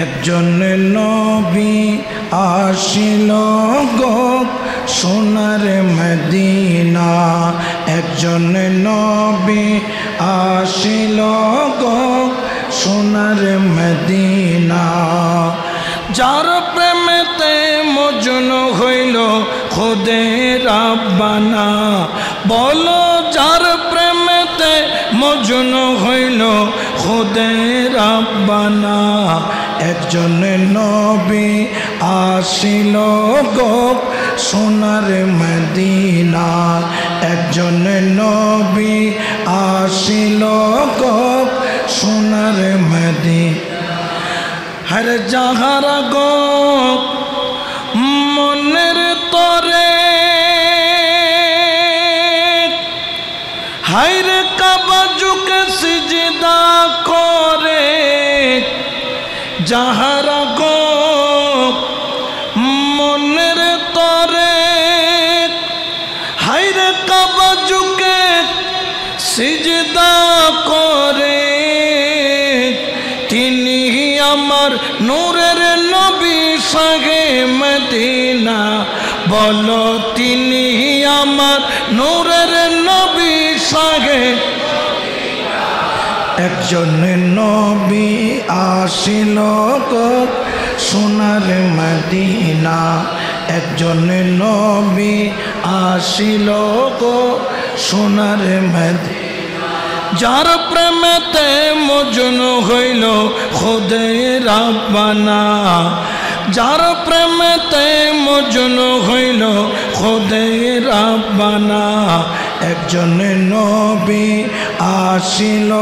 একজন নবী আসিল গো সোনার মদিনা, একজন নবী আসিল গো সোনার মদিনা। যার প্রেমেতে মজনু হইল খুদে রাব্বানা, বলো যার প্রেমেতে মজনু হইল খুদে রাব্বানা। একজন নবী আসিল গো সোনার মদিনা, একজন নবী আসিল গো সোনার মদিনা। হর যাহারা গো মনের তরে হায়র কাবা ঝুঁকে সিজদা করে, যাহারা গো মনের তরে হায়র কাবা ঝুঁকে সিজদা করে, তিনি আমার নূরের নবী শাহে মদিনা, বলো তিনি আমার নূরের নবী শাহে। একজন নবী আসিল গো সোনার মদিনা, একজন নবী আসিল গো সোনার মদিনা। যার প্রেমেতে মজনু হইল খুদে রাব্বানা, যার প্রেমেতে মজনু হইল খুদে রাব্বানা। একজন নবী আসিল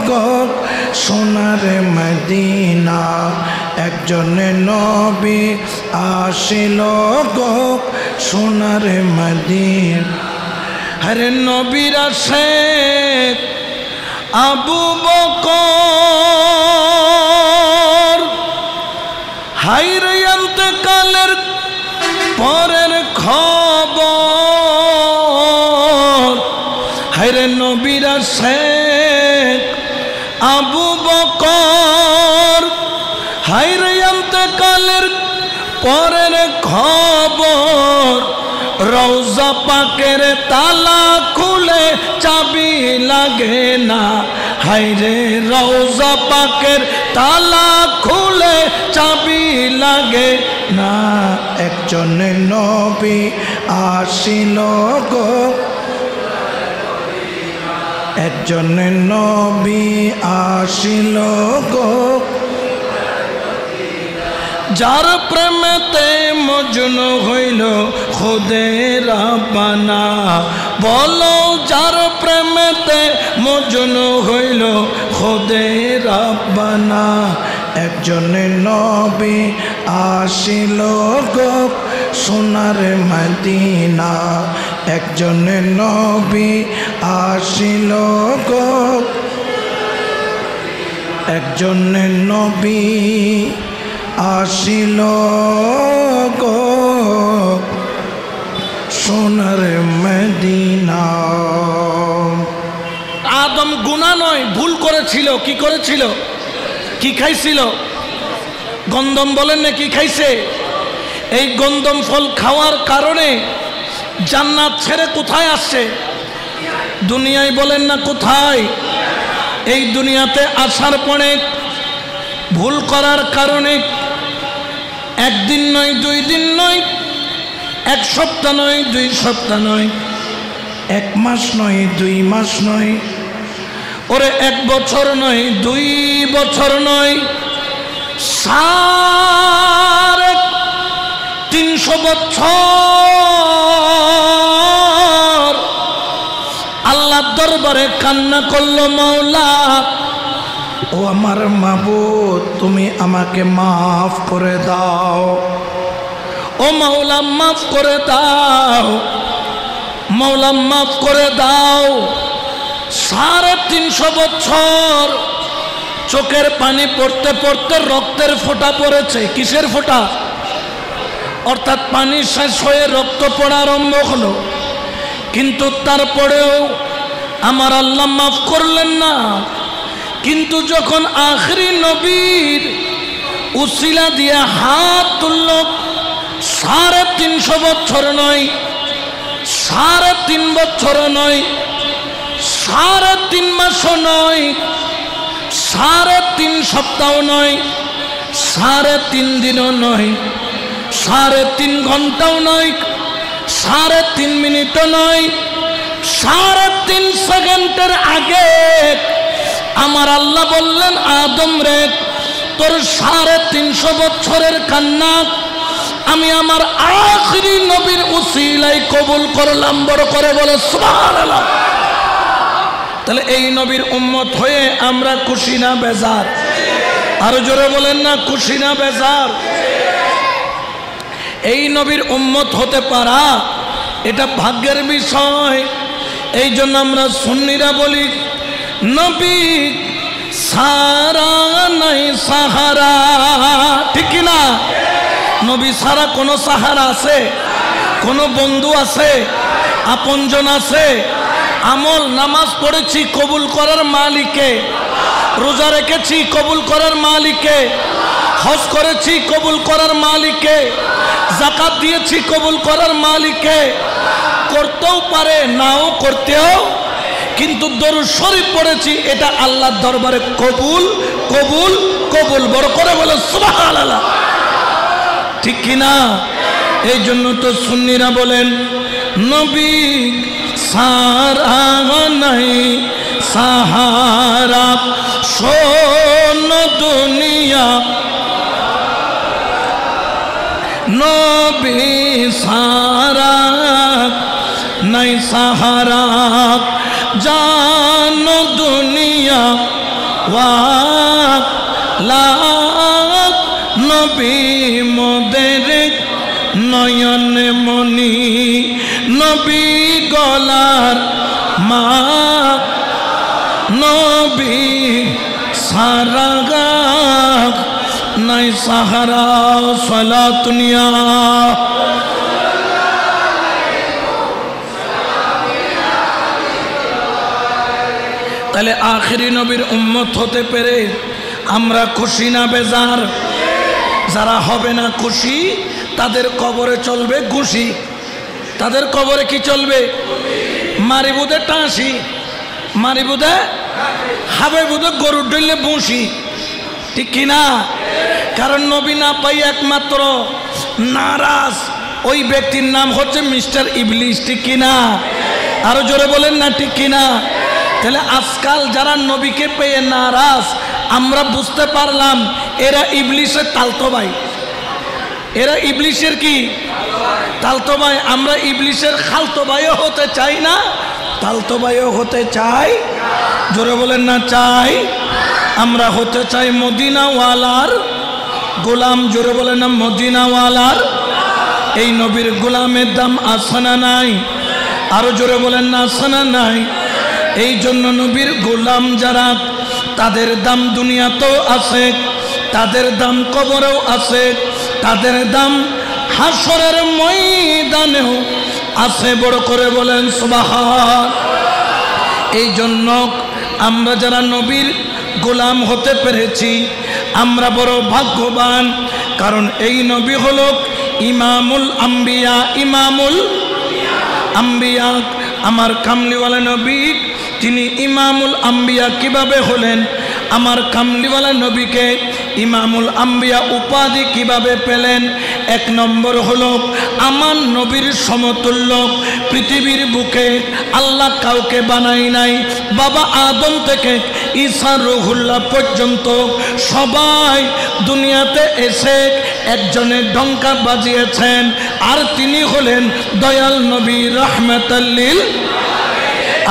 গো সোনার মদিনা, একজন নবী আসিল গো সোনার মদিনা। হরে নবীর আসে আবু বকর, হায়রে ইন্তেকালের পরের খবর, হায়রে নবীর আসে আবু বকর, হায়রে ইন্তেকালের পরের খবর। রওজা পাকের তালা খুলে চাবি লাগে না, হায়রে রওজা পাকের তালা খুলে চাবি লাগে না। একজন নবী আসিল গো, একজন নবী আসিল গো, যার প্রেমেতে মজনু হইল খুদে রাব্বানা, বলো যার প্রেমেতে মজনু হইল খুদে রাব্বানা। একজন নবী আসিল গো সোনার মদিনা, একজন নবী আসিল গো, একজন নবী আসিল গো সোনার মদিনা। আদম গুনাহ নয়, ভুল করেছিল। কি করেছিল? কি খাইছিল? গন্ধম বলেন না, কি খাইছে? এই গন্ধম ফল খাওয়ার কারণে জান্নাত ছেড়ে কোথায় আসছে? দুনিয়ায় বলেন না কোথায়? এই দুনিয়াতে আসার পরে ভুল করার কারণে একদিন নয়, 2 দিন নয়, 1 সপ্তাহ নয়, 2 সপ্তাহ নয়, 1 মাস নয়, 2 মাস নয়, ওরে 1 বছর নয়, 2 বছর নয়, 350 বছর আল্লাহর দরবারে কান্না করলো, মাওলা ও আমার মাবুদ, তুমি আমাকে মাফ করে দাও, ও মাওলা মাফ করে দাও, মাওলা মাফ করে দাও। 350 বছর চোখের পানি পড়তে পড়তে রক্তের ফোঁটা পড়েছে। কিসের ফোঁটা? অর্থাৎ পানি শেষ হয়ে রক্ত পড়া আরম্ভ হলো। কিন্তু তারপরেও আমার আল্লাহ মাফ করলেন না। কিন্তু যখন আখরি নবীর উসিলা দিয়ে হাত তুলল। 350 বছর নয়, 3.5 বছর নয়, 3.5 মাসও নয়, 3.5 সপ্তাহ নয়, 3.5 দিনও নয়, 3.5 ঘন্টাও নয়, 3.5 মিনিটও নয়, 3.5 সেকেন্ডের আগে আমার আল্লাহ বললেন, আদম রে, তোর 350 বছরের কান্না আমি আমার আখিরি নবীর উসিলায় কবুল করলাম। বড় করে বলে সুবহানাল্লাহ। তাহলে এই নবীর উম্মত হয়ে আমরা খুশি না বেজার? আরো জোরে বলেন না, খুশি না বেজার? এই নবীর উম্মত হতে পারা এটা ভাগ্যের বিষয়। এই জন্য আমরা সুন্নিরা বলি, নবী সারা নাই সাহারা। ঠিক না? নবী সারা কোনো সাহারা আছে? কোনো বন্ধু আছে? আপনজন আছে? আমল নামাজ পড়েছি কবুল করার মালিকে, রোজা রেখেছি কবুল করার মালিকে, হজ করেছি কবুল করার মালিকে, যাকাত দিয়েছি কবুল করার মালিকে। করতেও পারে নাও করতেও, কিন্তু দরুদ শরীফ পড়েছি, এটা আল্লাহর দরবারে কবুল কবুল কবুল। বড় করে বলে সুবহানাল্লাহ। ঠিক কিনা? এই জন্য তো সুন্নিরা বলেন, নবী সারা নাই সাহারা, শোন দুনিয়া নবী সারা নাই সাহারা, জানো দুনিয়া ওয়ালা নবী মোদের নয়ন মনি, নবী গলার মা, নবী সারা নাই সাহারা। সালাতুনিয়া তাহলে আখিরি নবীর উম্মত হতে পেরে আমরা খুশি না বেজার? যারা হবে না খুশি তাদের কবরে চলবে ঘুষি। তাদের কবরে কি চলবে? মারিবুদে টাঁসি, মারিবুদে হাবে বুদে গরুর ডইলে বসি। ঠিক কিনা? কারণ নবী না পাই একমাত্র নারাজ ওই ব্যক্তির নাম হচ্ছে মিস্টার ইবলিস। ঠিক কিনা? আরো জোরে বলেন না ঠিক কিনা? তাহলে আজকাল যারা নবীকে পেয়ে নারাজ, আমরা বুঝতে পারলাম এরা ইবলিসের তালতো ভাই। এরা ইবলিসের কি তালতো ভাই। আমরা ইবলিসের খালতো ভাইও হতে চাই না, তালতো ভাইও হতে চাই। জোরে বলেন না চাই। আমরা হতে চাই মদিনাওয়ালার গোলাম। জোরে বলেন না মদিনাওয়ালার। এই নবীর গোলামের দাম আছে না নাই? আরো জোরে বলেন না আছে না নাই? এই জন্য নবীর গোলাম যারা, তাদের দাম দুনিয়াতেও আছে, তাদের দাম কবরেও আছে, তাদের দাম হাসরের ময়দানেও আছে। বড় করে বলেন সুবহান। এই জন্য আমরা যারা নবীর গোলাম হতে পেরেছি আমরা বড় ভাগ্যবান। কারণ এই নবী হলো ইমামুল আম্বিয়া। ইমামুল আম্বিয়া আমার কামলিওয়ালা নবী, তিনি ইমামুল আম্বিয়া কিভাবে হলেন? আমার কামলিওয়ালা নবীকে ইমামুল আম্বিয়া উপাধি কিভাবে পেলেন? এক নম্বর হলো, আমার নবীর সমতুল্য পৃথিবীর বুকে আল্লাহ কাউকে বানাই নাই। বাবা আদম থেকে ঈসা রুহুল্লাহ পর্যন্ত সবাই দুনিয়াতে এসে একজনের ডঙ্কা বাজিয়েছেন, আর তিনি হলেন দয়াল নবী রাহমাতাল লিল।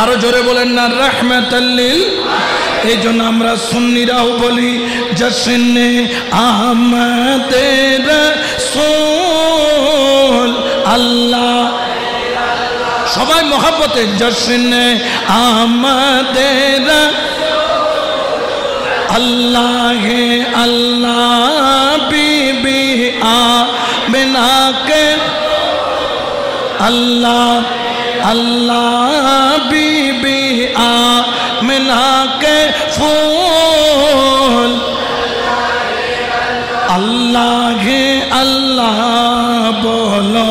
আরো জোরে বলেন না রাহমাতাল লিল। এই জন্য আমরা সুন্নিরাও বলি জশ্নে আহমদে রাসূল আল্লাহ। সবাই মহব্বতে জশ্নে আহমদে আল্লাহ হে আল্লাহ বিবি আমিনা কে আল্লাহ আল্লাহ বিবি আমিনা কে ফুল अल्लाह है अल्लाह बोलो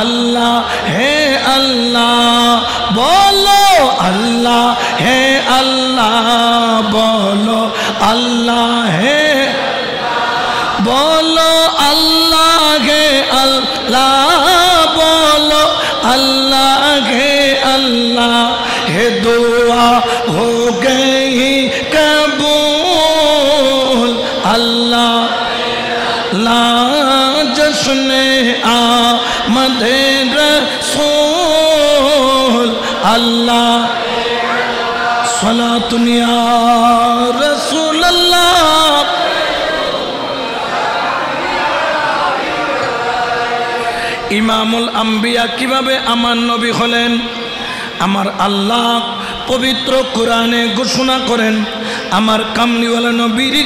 अल्लाह है अल्लाह बोलो अल्लाह है अल्लाह बोलो अल्लाह है बोलो अल्लाह है अल्लाह बोलो अल्लाह है अल्लाह है दुआ हो गई कबूल अल्लाह ला जश्न आमद रसूल अल्लाह सलातुन या रसूल अल्लाह। इमामुल अम्बिया किभाबे आमार नबी हलेन? आमार अल्लाह पवित्र कुराने घोषणा करें आमार कामलीवाला नबीर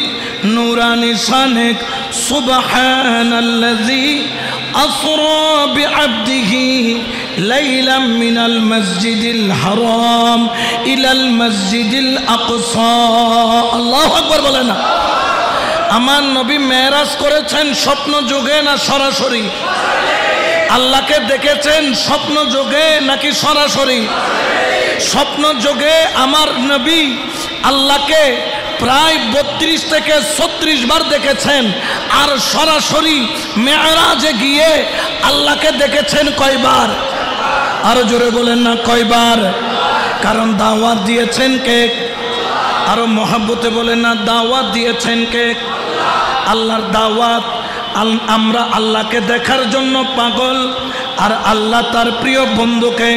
नूरानी शाने सुबहानाल्लाजी असरा बिअब्दिही लैलाम मिनाल मस्जिदिल हराम इलाल मस्जिदिल अक़सा। अल्लाहु আকবার বলেন না। আমার নবী মেরাজ করেছেন স্বপ্ন যুগে না সরাসরি? আল্লাহকে দেখেছেন স্বপ্ন যুগে নাকি সরাসরি? স্বপ্ন যুগে আমার নবী আল্লাহকে প্রায় 32 থেকে 36 বার দেখেছেন আর সরাসরি মেরাজে গিয়ে আল্লাহকে দেখেছেন কয়বার? আরো জোরে বলেন না কয়বার? কারণ দাওয়াত দিয়েছেন কে? আরো মহব্বতে বলেন না দাওয়াত দিয়েছেন কে? আল্লাহর দাওয়াত। আমরা আল্লাহকে দেখার জন্য পাগল আর আল্লাহ তার প্রিয় বন্ধুকে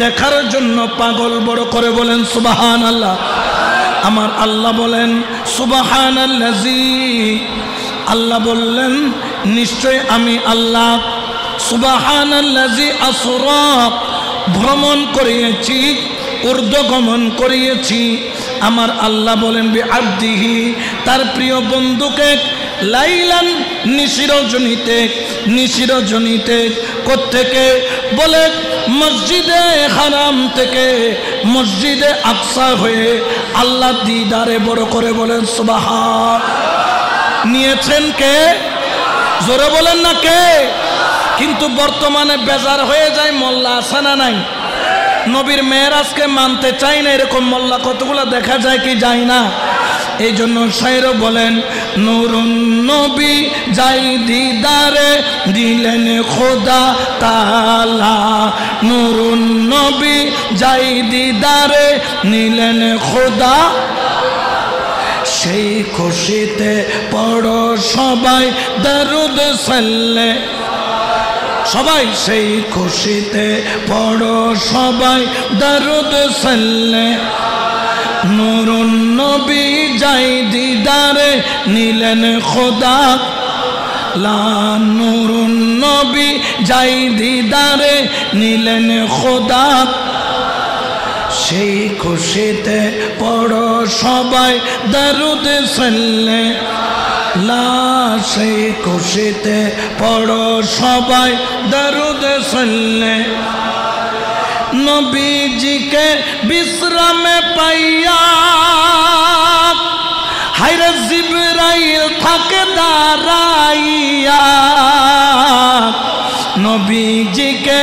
দেখার জন্য পাগল। বড় করে বলেন সুবহানাল্লাহ। আমার আল্লাহ বলেন সুবহানাল্লাজি। আল্লাহ বললেন নিশ্চয় আমি আল্লাহ সুবহানাল্লাজি আসরা ভ্রমণ করিয়েছি ঊর্ধ্বগমন করিয়েছি। আমার আল্লাহ বলেন বিআবদিহি তার প্রিয় বন্ধুকে লাইলান নিশিরজনীতে কোত্থেকে বলে মসজিদে হারাম থেকে মসজিদে আকসা হয়ে আল্লাহ দিদারে। বড় করে বলেন সুবহান। নিয়েছেন কে? জোরে বলেন না কে? কিন্তু বর্তমানে বেজার হয়ে যায় মোল্লা আছে না নাই? নবীর মেরাজকে মানতে চাই না এরকম মোল্লা কতগুলো দেখা যায় কি যায় না? এই জন্য শায়র বলেন নূরুন নবী যাই দিদারে দিলেন খোদা তাআলা। নূরুন নবী যাই দিদারে নিলেন খোদা। সেই খুশিতে পড়ো সবাই দরুদ সাল্লে। সবাই সেই খুশিতে পড়ো সবাই দরুদ সাল্লে। নূরুন নবী যাই দিদারে নিলেন খোদা। লা নূরুন নবী যাই দিদারে নিলেন খোদা। সেই খুশিতে পড়ো সবাই দরুদ সাল্লে। লা সেই খুশিতে পড়ো সবাই দরুদ সাল্লে। নবীজিকে বিশ্রামে পাইয়া হায়রে জিবরাইল থাকে দাঁড়াইয়া। নবীজিকে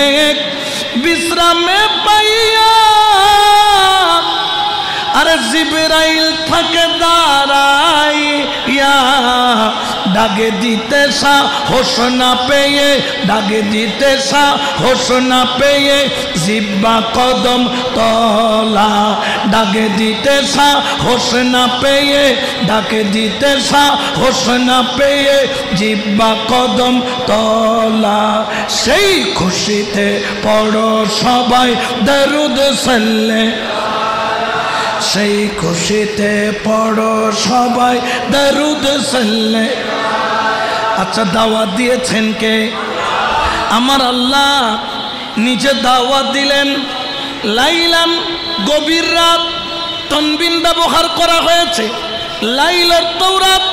বিশ্রামে পাইয়া আরে জিবরাইল থাকে দাঁড়াইয়া। ডাকে দিতে সাহস না পেয়ে ডাকে দিতে সাহস না পেয়ে জিব্বা কদম তলা। ডাকে দিতে সাহস না পেয়ে ডাকে দিতে সাহস না পেয়ে জিব্বা কদম তলা। সেই খুশিতে পড়ো সবাই দরুদ সাল্লে। সেই খুশিতে পড়ো সবাই দরুদ সাল্লে। আচ্ছা দাওয়াত দিয়েছেন কে? আমার আল্লাহ নিজে দাওয়াত দিলেন। লাইলান গভীর রাত তনবিন ব্যবহার করা হয়েছে। লাইলার তৌরাত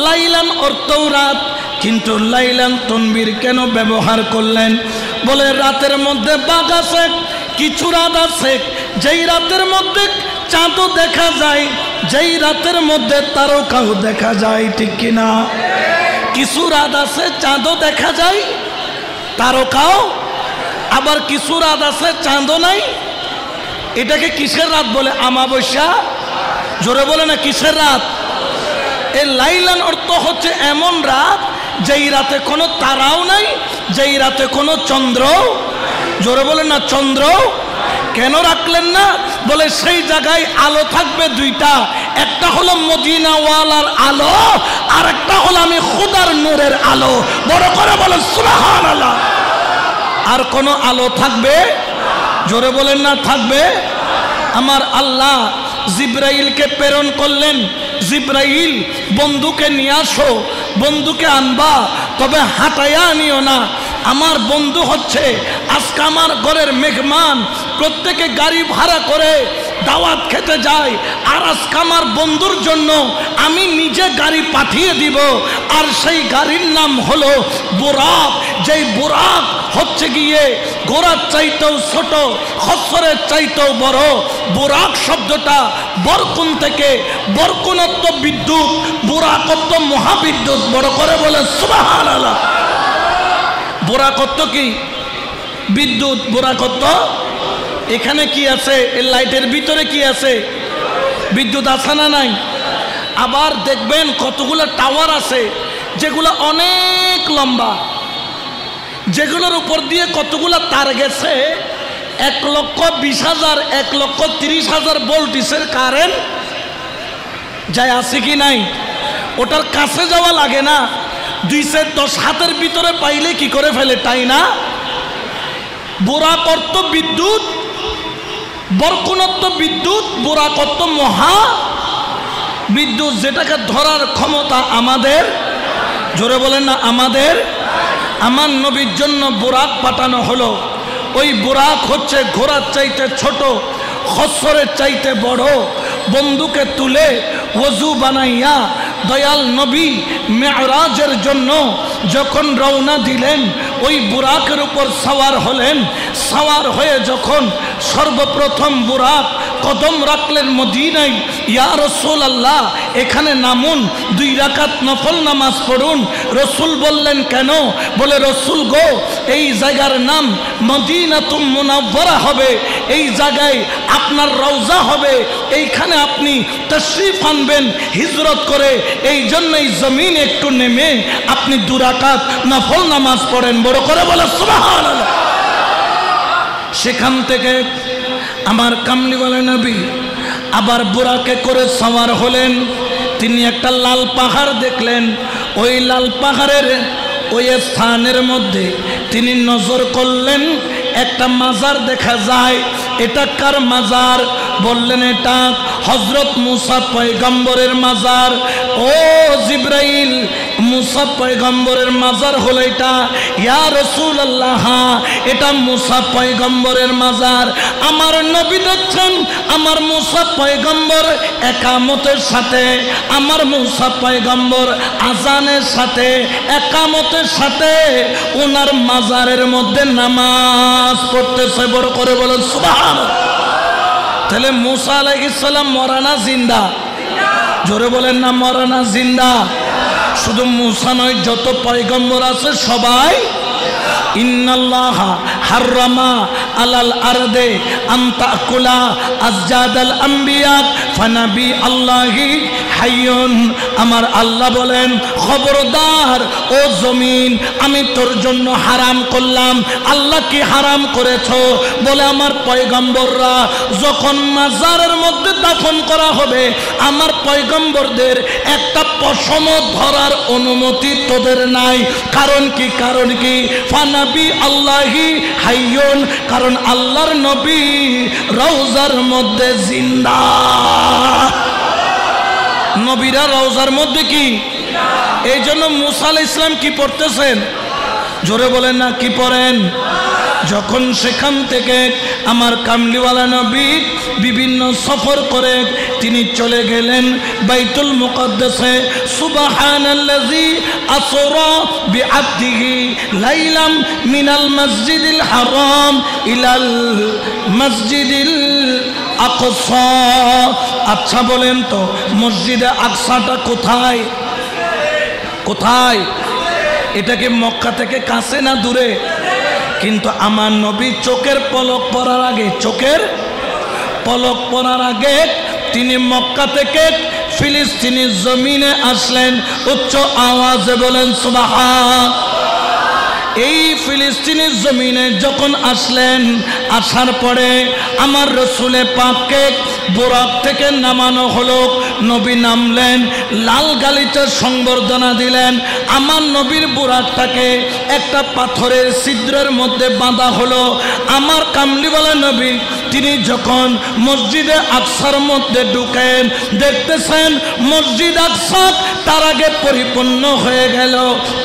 লাইলান অর্থও রাত, কিন্তু লাইলান তনবির কেন ব্যবহার করলেন? বলে রাতের মধ্যে বাঘ আছে, কিছু রাত আছে যেই রাতের মধ্যে চাঁদও দেখা যায়, যেই রাতের মধ্যে তারকাও দেখা যায়, ঠিক কিনা? কিছু রাত আছে চাঁদও দেখা যায়, তারকাও, আবার কিছু রাত আছে চাঁদও নাই। এটাকে কিসের রাত বলে? আমাবস্যা। জোরে বলে না কিসের রাত? এই লাইলান অর্থ হচ্ছে এমন রাত যেই রাতে কোনো তারাও নাই, যেই রাতে কোনো চন্দ্র, জোরে বলে না চন্দ্র। কেন রাখলেন না? বলে সেই জায়গায় আলো থাকবে দুইটা, একটা হলো মদিনাওয়ালার আলো, আর একটা হলো আমি খুদার নূরের আলো। বড় করে বলে সুবহানাল্লাহ। আর কোনো আলো থাকবে? জোরে বলেন না থাকবে। আমার আল্লাহ জিব্রাইলকে প্রেরণ করলেন, জিব্রাইল বন্ধুকে নিয়ে আসো, বন্ধুকে আনবা, তবে হাঁটাইয়া আনিও না। আমার বন্ধু হচ্ছে আজকে আমার ঘরের মেহমান, প্রত্যেকে গাড়ি ভাড়া করে দাওয়াত খেতে যায়, আর আজকে আমার বন্ধুর জন্য আমি নিজে গাড়ি পাঠিয়ে দিব, আর সেই গাড়ির নাম হলো বুরাক। যেই বুরাক হচ্ছে গিয়ে ঘোড়ার চাইতেও ছোট, খচ্চরের চাইতেও বড়। বুরাক শব্দটা বরকুন থেকে, বরকুনত্ব বিদ্যুৎ, বুরাকত্ব মহাবিদ্যুৎ। বড় করে বলে সুবহানাল্লাহ। বুরাকত্ব কি? বিদ্যুৎ। বুরাকত্ব এখানে কি আছে? এই লাইটের ভিতরে কি আছে? বিদ্যুৎ আছে না নাই? আবার দেখবেন কতগুলো টাওয়ার আছে যেগুলো অনেক লম্বা, যেগুলোর উপর দিয়ে কতগুলো তার গেছে, 1,20,000 1,30,000 ভোল্টেজের কারেন্ট যায় আছে কি নাই? ওটার কাছে যাওয়া লাগে না, 210 হাতের ভিতরে পাইলে কি করে ফেলে, তাই না? বুরাকত্ব বিদ্যুৎ, বরকুনত্ব বিদ্যুৎ, বুরাকত্ব মহা বিদ্যুৎ, যেটাকে ধরার ক্ষমতা আমাদের। জোরে বলেন না আমাদের। আমার নবীর জন্য বুরাক পাঠানো হলো। ওই বুরাক হচ্ছে ঘোড়ার চাইতে ছোট, খচ্চরের চাইতে বড়। বন্ধুকে তুলে ওযু বানাইয়া দয়াল নবী মেরাজের জন্য যখন রওনা দিলেন, ওই বুরাকের উপর সওয়ার হলেন। সওয়ার হয়ে যখন সর্বপ্রথম বুরাক কদম রাখলেন মদিনায়, ইয়া রাসূলুল্লাহ এখানে নামুন, 2 রাকাত নফল নামাজ পড়ুন। রসুল বললেন কেন? বলে রসুল গো, এই জায়গার নাম মদিনাতুল মুনাওয়ারা হবে, এই জায়গায় আপনার রওজা হবে, এইখানে আপনি তাশরীফ আনবেন হিজরত করে, এই জন্যই জমিন একটু নেমে আপনি 2 রাকাত নফল নামাজ পড়েন। বড় করে বলে সুবহানাল্লাহ। সেখান থেকে আমার কামলিওয়ালা নবী আবার বুরাকে করে সওয়ার হলেন। তিনি একটা লাল পাহাড় দেখলেন। ওই লাল পাহাড়ের ওই স্থানের মধ্যে তিনি নজর করলেন, একটা মাজার দেখা যায়। এটা কার মাজার? বললেন এটা হযরত মুসা পয়গম্বরের মাজার। ও জিব্রাইল, মুসা পয়গম্বরের মাজার হলো এটা। ইয়া রাসূলুল্লাহ, এটা মুসা পয়গম্বরের মাজার। আমার নবী দেখছেন আমার মুসা পয়গম্বর একামতের সাথে, আমার মুসা পয়গম্বর আজানের সাথে, একামতের সাথে ওনার মাজারের মধ্যে নামাজ পড়তেছে। বড় করে বলেন সুবহানাল্লাহ। তাহলে মুসা আলাইহিস সালাম মরা না জিন্দা? জোরে বলেন না মরা না জিন্দা? শুধু মুসা নয়, যত পয়গম্বর আছে সবাই। ইন্নাল্লাহা হাররামা আলাল আরদে আন তাকুলা আজজাদাল আম্বিয়া ফানাবি আল্লাহি হাইয়ুন। আমার আল্লাহ বলেন খবরদার ও জমিন, আমি তোর জন্য হারাম করলাম। আল্লাহ কি হারাম করেছো? বলে আমার পয়গম্বররা যখন মাজারের মধ্যে দাফন করা হবে, আমার পয়গম্বরদের একটা পশম ধরার অনুমতি তোদের নাই। কারণ কি? কারণ কি? ফানাবি আল্লাহি হাইয়ুন, কারণ আল্লাহর নবী রওজার মধ্যে জিন্দা। নবীরা রওজার মধ্যে কি? এই জন্য মুসা আলাইহিস সালাম কি পড়তেছেন? জোরে বলেন না কি পড়েন? যখন সেখান থেকে আমার কামলিওয়ালা নবী বিভিন্ন সফর করে তিনি চলে গেলেন বাইতুল মুকদ্দাসে। সুবহানাল্লাযী আসরা বিআবদিহি লাইলাম মিনাল মসজিদিল হারাম ইলাল মসজিদিল আকসা। আচ্ছা বলেন তো মসজিদে আকসাটা কোথায়? কোথায়? এটা কি মক্কা থেকে কাছে না দূরে? কিন্তু আমার নবী চোখের পলক পড়ার আগে, চোখের পলক পড়ার আগে তিনি মক্কা থেকে ফিলিস্তিনের জমিনে আসলেন। উচ্চ আওয়াজে বলেন সুবহান। এই ফিলিস্তিনের জমিনে যখন আসলেন, আসার পরে আমার রসুলে পাককে বোরাক থেকে নামানো হলো। নবী নামলেন, লাল গালিচার সংবর্ধনা দিলেন। আমার নবীর বোরাকটাকে একটা পাথরের ছিদ্রের মধ্যে বাঁধা হলো। আমার কামলিওয়ালা নবী তিনি যখন মসজিদে আকসার মধ্যে ঢুকেন, দেখতেছেন মসজিদ আকসা তার আগে পরিপূর্ণ হয়ে গেল।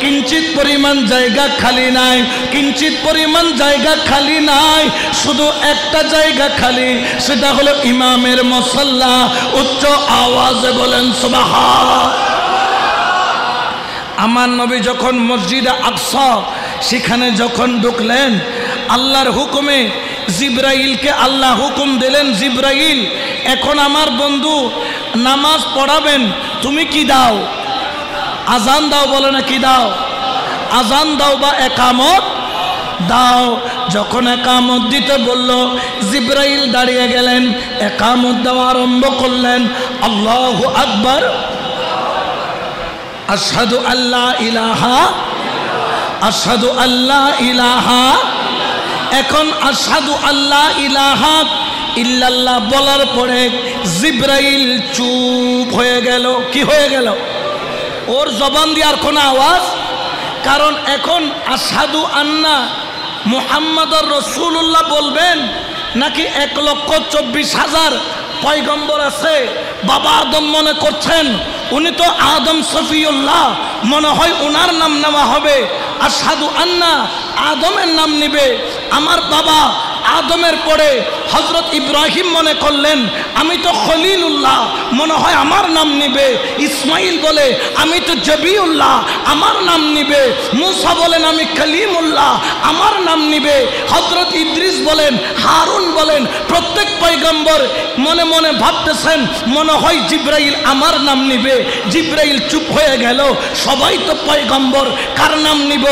কিঞ্চিত পরিমাণ জায়গা খালি নাই, কিঞ্চিত পরিমাণ জায়গা খালি নাই, শুধু একটা জায়গা খালি, সেটা হলো ইমামের মুসাল্লা। উচ্চ আওয়াজে বলেন সুবহান। আমার নবী যখন মসজিদে আকসা সেখানে যখন ঢুকলেন, আল্লাহর হুকুমে জিব্রাইলকে আল্লাহ হুকুম দিলেন, জিব্রাইল এখন আমার বন্ধু নামাজ পড়াবেন, তুমি কি দাও? আজান দাও। বলে না কি দাও? আজান দাও বা একামত দাও। যখন একামত দিতে বলল, জিব্রাইল দাঁড়িয়ে গেলেন, একামত দেওয়া আরম্ভ করলেন। আল্লাহু আকবার, আশহাদু আল্লা ইলাহা, আশহাদু আল্লা ইলাহা। এখন আশহাদু আল্লা ইলাহা ইল্লাল্লাহ বলার পরে জিব্রাইল চুপ হয়ে গেল। কি হয়ে গেল? ওর জবান দিয়ে আর কোনো আওয়াজ, কারণ এখন আশহাদু আন্না মুহাম্মাদুর রাসূলুল্লাহ বলবেন নাকি 1,24,000 পয়গম্বর আছে। বাবা আদম মনে করছেন উনি তো আদম সফিউল্লাহ, মনে হয় ওনার নাম নেওয়া হবে। আশহাদু আন্না আদমের নাম নিবে। আমার বাবা আদমের পরে হযরত ইব্রাহিম মনে করলেন আমি তো খলিলুল্লাহ, মনে হয় আমার নাম নিবে। ইসমাইল বলে আমি তো জবিউল্লাহ, আমার নাম নিবে। মুসা বলেন আমি কালিমুল্লাহ, আমার নাম নিবে। হযরত ইদ্রিস বলেন, হারুন বলেন, প্রত্যেক পয়গম্বর মনে মনে ভাবতেছেন মনে হয় জিব্রাইল আমার নাম নিবে। জিব্রাইল চুপ হয়ে গেল। সবাই তো পয়গম্বর, কার নাম নিব?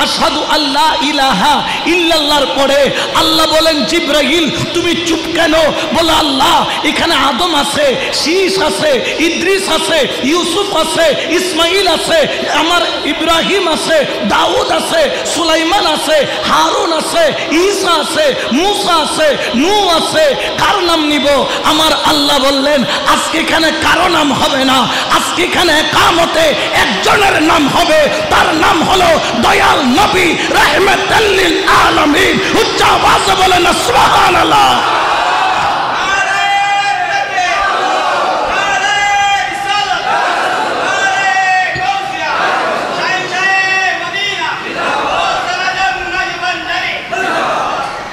আশহাদু আল্লা ইলাহা ইল্লাল্লাহর পরে আল্লাহ বলেন জিব্রাইল তুমি চুপ কেন? বলে আল্লাহ এখানে আদম আছে, শীষ আছে, ইদ্রিস আছে, ইউসুফ আছে, ইসমাইল আছে, আমার ইব্রাহিম আছে, দাউদ আছে, সুলাইমান আছে, হারুন আছে, ঈসা আছে, মুসা আছে, নূহ আছে, কার নাম নিব? আমার আল্লাহ বললেন আজকে এখানে কারো নাম হবে না, আজকে এখানে একামতে একজনের নাম হবে, তার নাম হলো দয়াল নবী রাহমাতাল লিল আলামিন। উচ্চ আওয়াজে বলেন সুবহানাল্লাহ।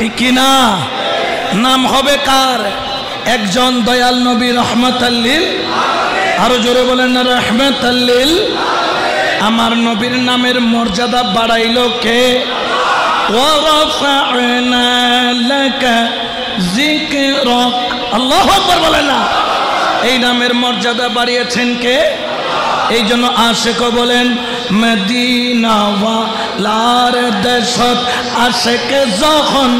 ঠিক না? নাম হবে কার? একজন দয়াল নবী রাহমাতাল লিল, আরো জোরে বলেন না রাহমাতাল লিল। আমার নবীর নামের মর্যাদা বাড়াইল কে? ওয়ারাফা'না লাকা যিকরাক। আল্লাহু আকবার বলেন না। এই নামের মর্যাদা বাড়িয়েছেন কে? এই জন্য আশিক বলেন মদিনা ওয়ালার দেশত আশিক যখন,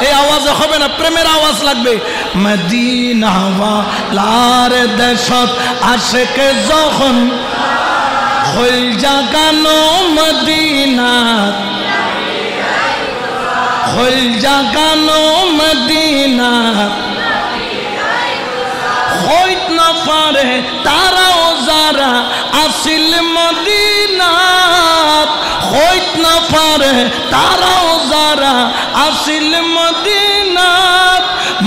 এই আওয়াজ হবে না, প্রেমের আওয়াজ লাগবে। মদিনা ওয়ালার দেশত আশিক যখন হইল জাগানো মদিনা, হইল জাগানো মদিনা, হইত না পারে তারাও যারা আসিল মদিনাত, হইত না পারে তারাও যারা আসিল মদিনাত।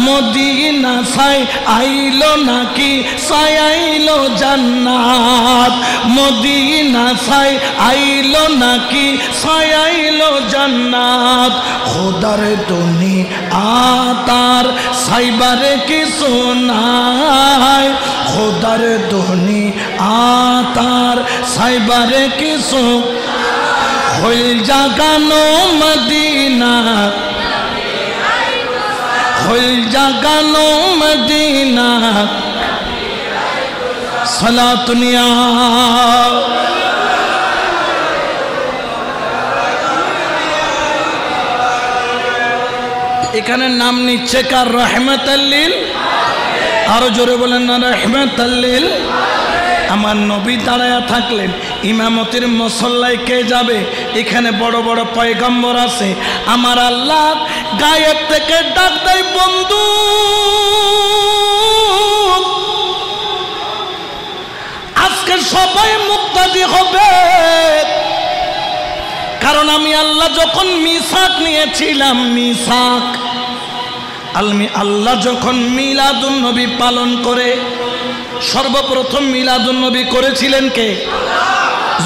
মদিনা সাই আইলো নাকি সাই আইলো জান্নাত, মদিনা সাই আইলো নাকি সাই আইলো জান্নাত। খোদার দুনিয়ার সাইবারে কিছু নাই, খোদার দুনিয়ার সাইবারে কিছু হইল জাগানো মদিনা, হইল জাগানো মদিনা। সালাতুনিয়া এখানে নাম নিচ্ছে কার? রহমাতাল্লিল, আরো জোরে বলেন না রহমাতাল্লিল। আমার নবী দাঁড়ায়া থাকলেন, ইমামতির মুসল্লায় কে যাবে? এখানে বড় বড় পয়গম্বর আছে। আমার আল্লাহ গায়েব থেকে ডাক দেয়, বন্ধু আজকে সবাই মুক্তাদি হবে, কারণ আমি আল্লাহ যখন মিসাক নিয়েছিলাম, মিসাক আল্লাহ যখন মিলাদুন নবী পালন করে, সর্বপ্রথম মিলাদুন নবী করেছিলেন কে?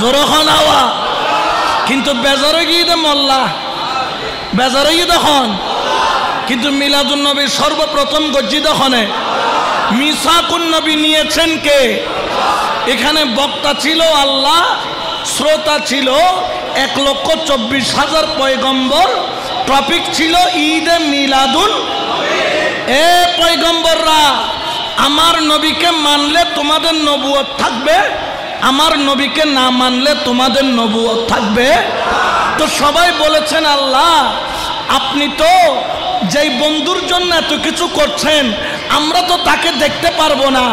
জোরখান আওয়া। কিন্তু বেজারে গিয়ে দে মোল্লা, বেজারে গিয়ে দেখুন, কিন্তু মিলাদুন নবী সর্বপ্রথম গজ্জি দখনে মিসাকুন নবী নিয়েছেন কে? এখানে বক্তা ছিল আল্লাহ, শ্রোতা ছিল 1,24,000 পয়গম্বর। টপিক ছিল ঈদে মিলাদুন। এ পয়গম্বররা, আমার নবীকে মানলে তোমাদের নবুয়ত থাকবে, আমার নবীকে না মানলে তোমাদের নবুয়ত থাকবে। তো সবাই বলেছেন আল্লাহ আপনি তো যেই বন্ধুর জন্য এত কিছু করছেন, আমরা তো তাকে দেখতে পারবো না,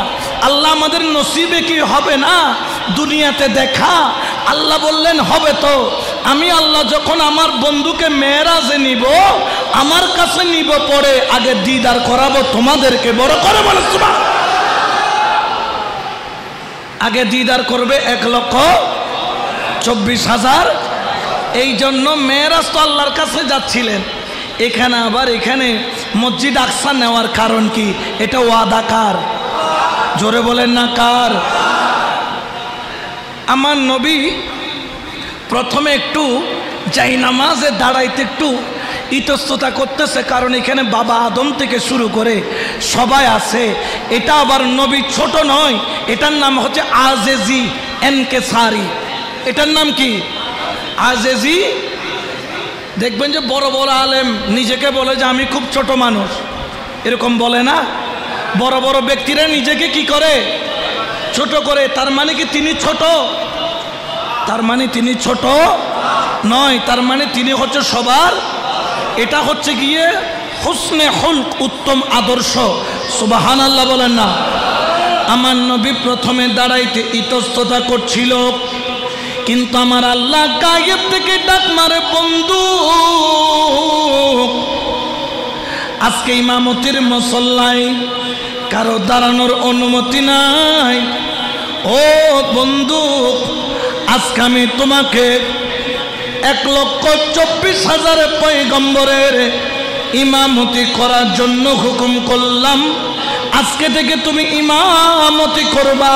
আল্লাহ আমাদের নসিবে কি হবে না দুনিয়াতে দেখা? আল্লাহ বললেন হবে তো। আমি আল্লাহ যখন আমার বন্ধুকে মেরাজে নিব, আমার কাছে নিব, পরে আগে দিদার করাবো তোমাদেরকে। বড় করে বলে সুবহান। আগে দিদার করবে 1,24,000। এই জন্য মেরাজ তো আল্লাহর কাছে যাচ্ছিলেন। এখানে আবার এখানে মসজিদ আকসা নেওয়ার কারণ কি? এটা ওয়াদা কার? জোরে বলেন না কার? আমার নবী প্রথমে একটু যাই নামাজে দাঁড়াইতে একটু ইতস্ততা করতেছে, কারণ এখানে বাবা আদম থেকে শুরু করে সবাই আছে। এটা আবার নবী ছোট নয়, এটার নাম হচ্ছে আজেজি এনকেসারি। এটার নাম কি? আজেজি। দেখবেন যে বড় বড় আলেম নিজেকে বলে যে আমি খুব ছোট মানুষ, এরকম বলে না? বড় বড় ব্যক্তিরা নিজেকে কি করে? ছোট করে। তার মানে কি তিনি ছোট? তার মানে তিনি ছোট নয়, তার মানে তিনি হচ্ছে সবার। এটা হচ্ছে গিয়ে হুসনে হুলক, উত্তম আদর্শ। সুবহানাল্লাহ বলেন না? আমার নবী প্রথমে দাঁড়াইতে ইতস্ততা করছিল, কিন্তু আমার আল্লাহ গায়েব থেকে ডাক মারে, বন্ধু আজকে ইমামতির মুসল্লায় কারো দাঁড়ানোর অনুমতি নাই। ও বন্ধু, আজকে আমি তোমাকে 1,24,000 পয়গম্বরের ইমামতি করার জন্য হুকুম করলাম। আজকে থেকে তুমি ইমামতি করবা,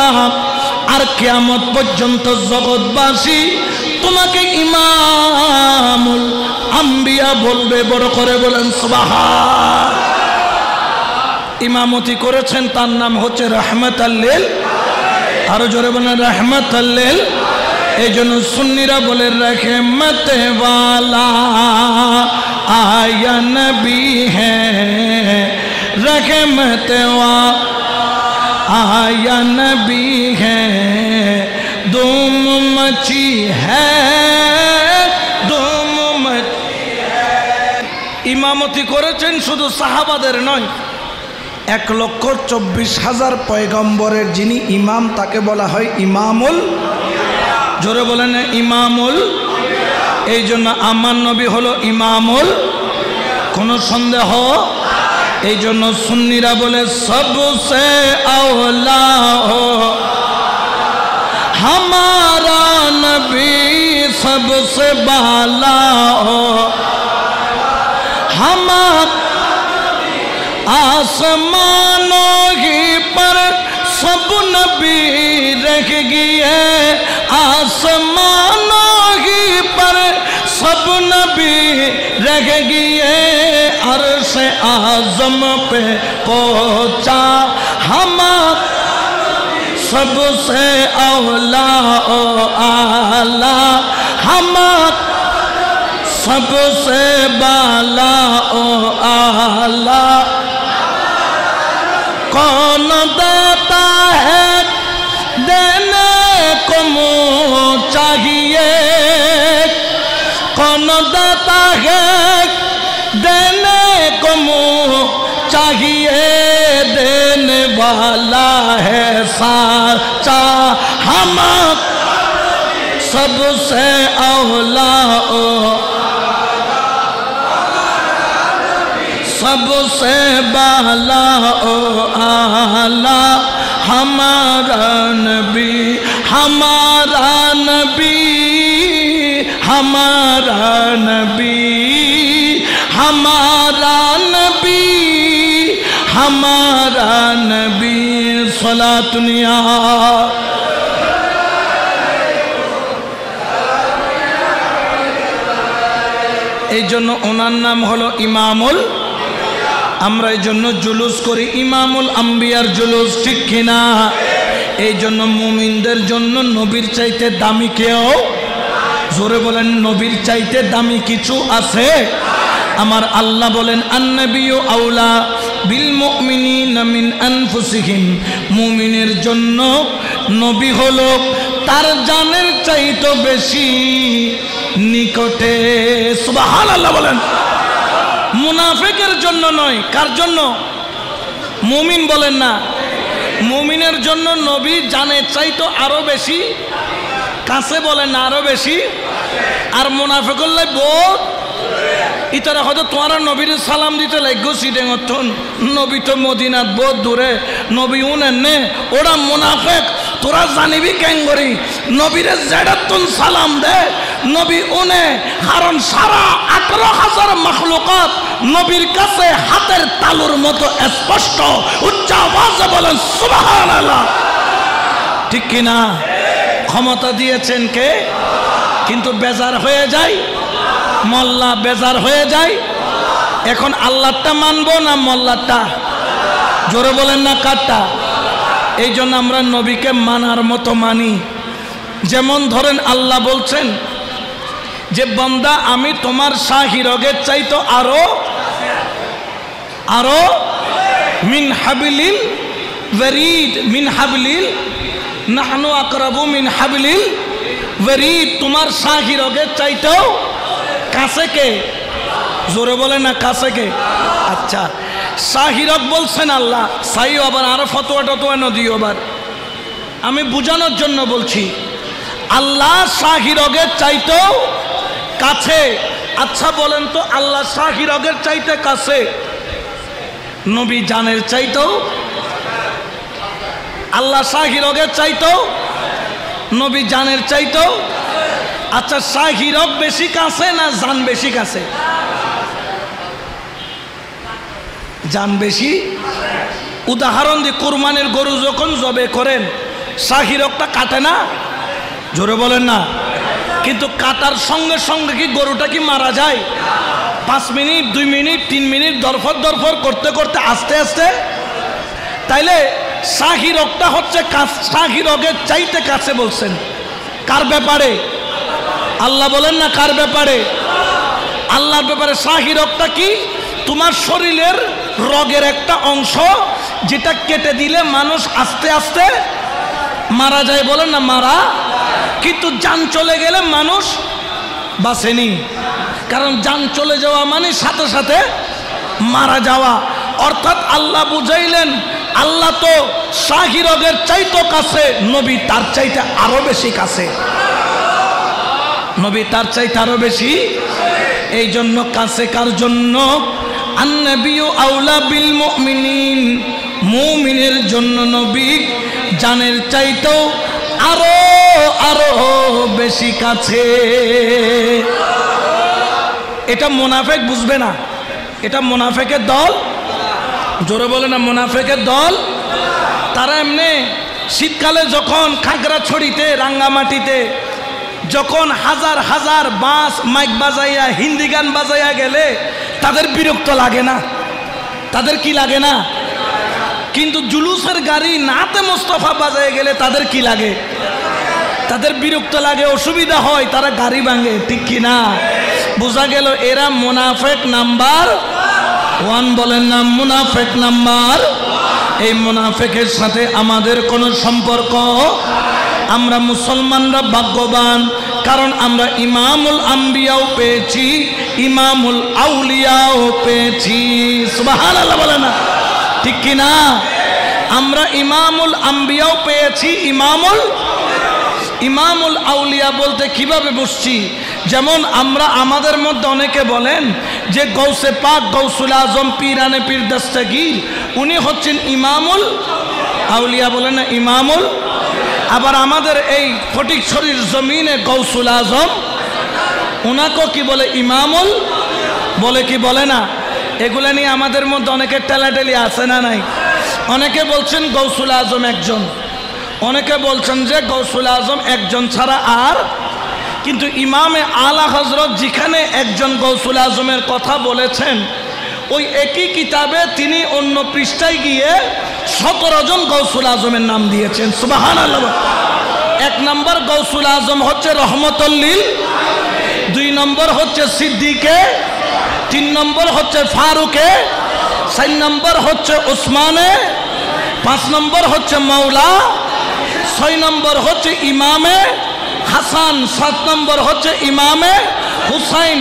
আর কিয়ামত পর্যন্ত জগৎবাসী তোমাকে ইমামুল আম্বিয়া বলবে। বড় করে বলেন সুবহান। ইমামতি করেছেন, তার নাম হচ্ছে রহমাতাল্লিল। আরো জোরে বলেন রহমাতাল্লিল। এই জন্য সুন্নিরা বলে রহমত ওয়ালা আয়া নবী হ্যাঁ, রহমত आया नबी है, धूम मची है, धूम मची है। ইমামতি করেছেন শুধু সাহাবাদের নয়, 1,24,000 পয়গম্বরের যিনি ইমাম, তাকে বলা হয় ইমামুল। জোরে বলেন ইমামুল। এই জন্য আমার নবী হলো ইমামুল, কোনো সন্দেহ। এই জন্য সুন্নিরা বলে সবসে আওলা হো हमारा नबी, सबसे बाला हो हम आसमानों ही पर सब नबी रह गए, आसमानों ही पर सब नबी रह गए, अर्श आज़म पे पहुँचा हम सबसे औला ओ आला, हम सबसे बाला ओ आला। कौन देता है देने को मुँह चाहिए, कौन देता है देने को मुँह चाहिए देने वाला है साचा हम सबसे औला ओ सबसे बाला ओ आला हमारा नबी हमारा नबी हमारा नबी हमारा नबी हमारा नबी सलातुनिया এই জন্য ওনার নাম হলো ইমামুল আমরা এই জন্য জুলুস করি ইমামুল আম্বিয়ার জুলুস ঠিক কিনা এই জন্য মুমিনদের জন্য নবীর চাইতে দামি কেউ জোরে বলেন নবীর চাইতে দামি কিছু আছে আমার আল্লাহ বলেন আন্নাবিয়ু আউলা বিল মুমিনিনা মিন আনফুসিহিম মুমিনের জন্য নবী হলো তার জানের চাইতে বেশি নিকটে সুবহানাল্লাহ বলেন মুনাফিকের জন্য নয় কার জন্য মুমিন বলেন না মুমিনের জন্য নবী জানের চাইতে আরো বেশি কাছে বলেন না আরো বেশি আর মুনাফিকুল লাই বহুত ইতারা হয়তো তোরা নবীর সালাম দিতে লাগো সিডেং অথন নবী তো মদিনাত বহুত দূরে নবী উনেন নে ওরা মুনাফিক তোরা জানিবি কেন করি নবীরে জেডাতুন সালাম দে নবী উনে কারণ সারা 18,000 মাখলুকাত নবীর কাছে হাতের তালুর মতো স্পষ্ট উচ্চ আওয়াজে বলেন সুবহানাল্লাহ ঠিক কি না ক্ষমতা দিয়েছেন কে কিন্তু বেজার হয়ে যায় মোল্লা বেজার হয়ে যায় এখন আল্লাহটা মানবো না মোল্লাটা জোরে বলেন না কারটা এই জন্য আমরা নবীকে মানার মতো মানি যেমন ধরেন আল্লাহ বলছেন যে বান্দা আমি তোমার শাহী রগের চাইতো আরো আরো মিন হাবলিল ওয়ারিদ মিন হাবলিল নাহনু আকরাবু মিন হাবলিল ওয়ারিদ তোমার শাহী রগের চাইতো কাছে কে জোরে বলে না কাছে কে আচ্ছা শাহী রগ বলছেন আল্লাহ সাইও আবার আরো ফতোয়া টতোয়া নদী আবার আমি বুঝানোর জন্য বলছি আল্লাহ শাহী রগের চাইতো কাছে আচ্ছা বলেন তো আল্লাহ শাহী রগের চাইতে কাছে নবী জানের চাইতো আল্লাহ শাহী রগের চাইতো নবী জানের চাইতো আচ্ছা শাহী রগ বেশি কাছে না জান বেশি কাছে জান বেশি উদাহরণ দিয়ে কুরবানির গরু যখন জবে করেন শাহী রগটা কাটে না জোরে বলেন না কিন্তু কাটার সঙ্গে সঙ্গে কি গরুটা কি মারা যায় 5 মিনিট 2 মিনিট 3 মিনিট দরফর দরফর করতে করতে আস্তে আস্তে তাইলে শাহী রগটা হচ্ছে শাহী রগের চাইতে কাছে বলছেন কার ব্যাপারে আল্লাহ বলেন না কার ব্যাপারে আল্লাহর ব্যাপারে শাহী রগটা কি তোমার শরীরের রগের একটা অংশ যেটা কেটে দিলে মানুষ আস্তে আস্তে মারা যায় বলেন না মারা কিন্তু জান চলে গেলে মানুষ বাঁচেনি কারণ জান চলে যাওয়া মানে সাথে সাথে মারা যাওয়া অর্থাৎ আল্লাহ বুঝাইলেন আল্লাহ তো শাহী রগের চাইতো কাছে নবী তার চাইতে আরো বেশি কাছে নবী তার চাইতে আরো বেশি এই জন্য কাছে কার জন্য আন্নাবিয়ু আউলা বিল মুমিনিন মুমিনের জন্য নবী জানের চাইতেও আরো আরো বেশি কাছে এটা মুনাফিক বুঝবে না এটা মুনাফিকের দল জোরে বলে না মুনাফিকের দল তারা এমনি শীতকালে যখন খাগড়াছড়িতে রাঙ্গামাটিতে যখন হাজার হাজার বাস মাইক বাজাইয়া হিন্দি গান বাজাইয়া গেলে তাদের বিরক্ত লাগে না তাদের কি লাগে না কিন্তু জুলুসের গাড়ি নাতে মোস্তফা বাজায় গেলে তাদের কি লাগে তাদের বিরক্ত লাগে অসুবিধা হয় তারা গাড়ি ভাঙে ঠিক কি না বোঝা গেল এরা মুনাফিক নাম্বার 1 বলেন না মুনাফিক নাম্বার এই মুনাফিকের সাথে আমাদের কোনো সম্পর্ক আমরা মুসলমানরা ভাগ্যবান কারণ আমরা ইমামুল আম্বিয়াও পেয়েছি, ইমামুল আউলিয়াও পেয়েছি। সুবহানাল্লাহ বলে না, ঠিক কি না? আমরা ইমামুল আম্বিয়াও পেয়েছি, ইমামুল আউলিয়া বলতে কিভাবে বুঝছি? যেমন আমরা আমাদের মধ্যে অনেকে বলেন যে গৌসে পাক গৌসুল আজম পীরানে পীর দস্তগীর উনি হচ্ছেন ইমামুল আউলিয়া, বলেন না ইমামুল। আবার আমাদের এই ফটিকছড়ির জমিনে গৌসুল আজম ওনাকেও কি বলে? ইমামুল বলে, কি বলে না? এগুলা নিয়ে আমাদের মধ্যে অনেকের টেলাটেলি আছে না নাই? অনেকে বলছেন গৌসুল আজম একজন, অনেকে বলছেন যে গৌসুল আজম একজন ছাড়া আর, কিন্তু ইমামে আলা হজরত যেখানে একজন গৌসুল আজমের কথা বলেছেন ওই একই কিতাবে তিনি অন্য পৃষ্ঠায় গিয়ে 17 জন গৌসুল আজমের নাম দিয়েছেন। সুবহানাল্লাহ। 1 নম্বর গৌসুল আজম হচ্ছে রহমতুল লিল, 2 নম্বর হচ্ছে সিদ্দিকে, 3 নম্বর হচ্ছে ফারুকে, 4 নম্বর হচ্ছে উসমানে, 5 নম্বর হচ্ছে মৌলা, 6 নম্বর হচ্ছে ইমামে হাসান, 7 নম্বর হচ্ছে ইমামে হুসাইন,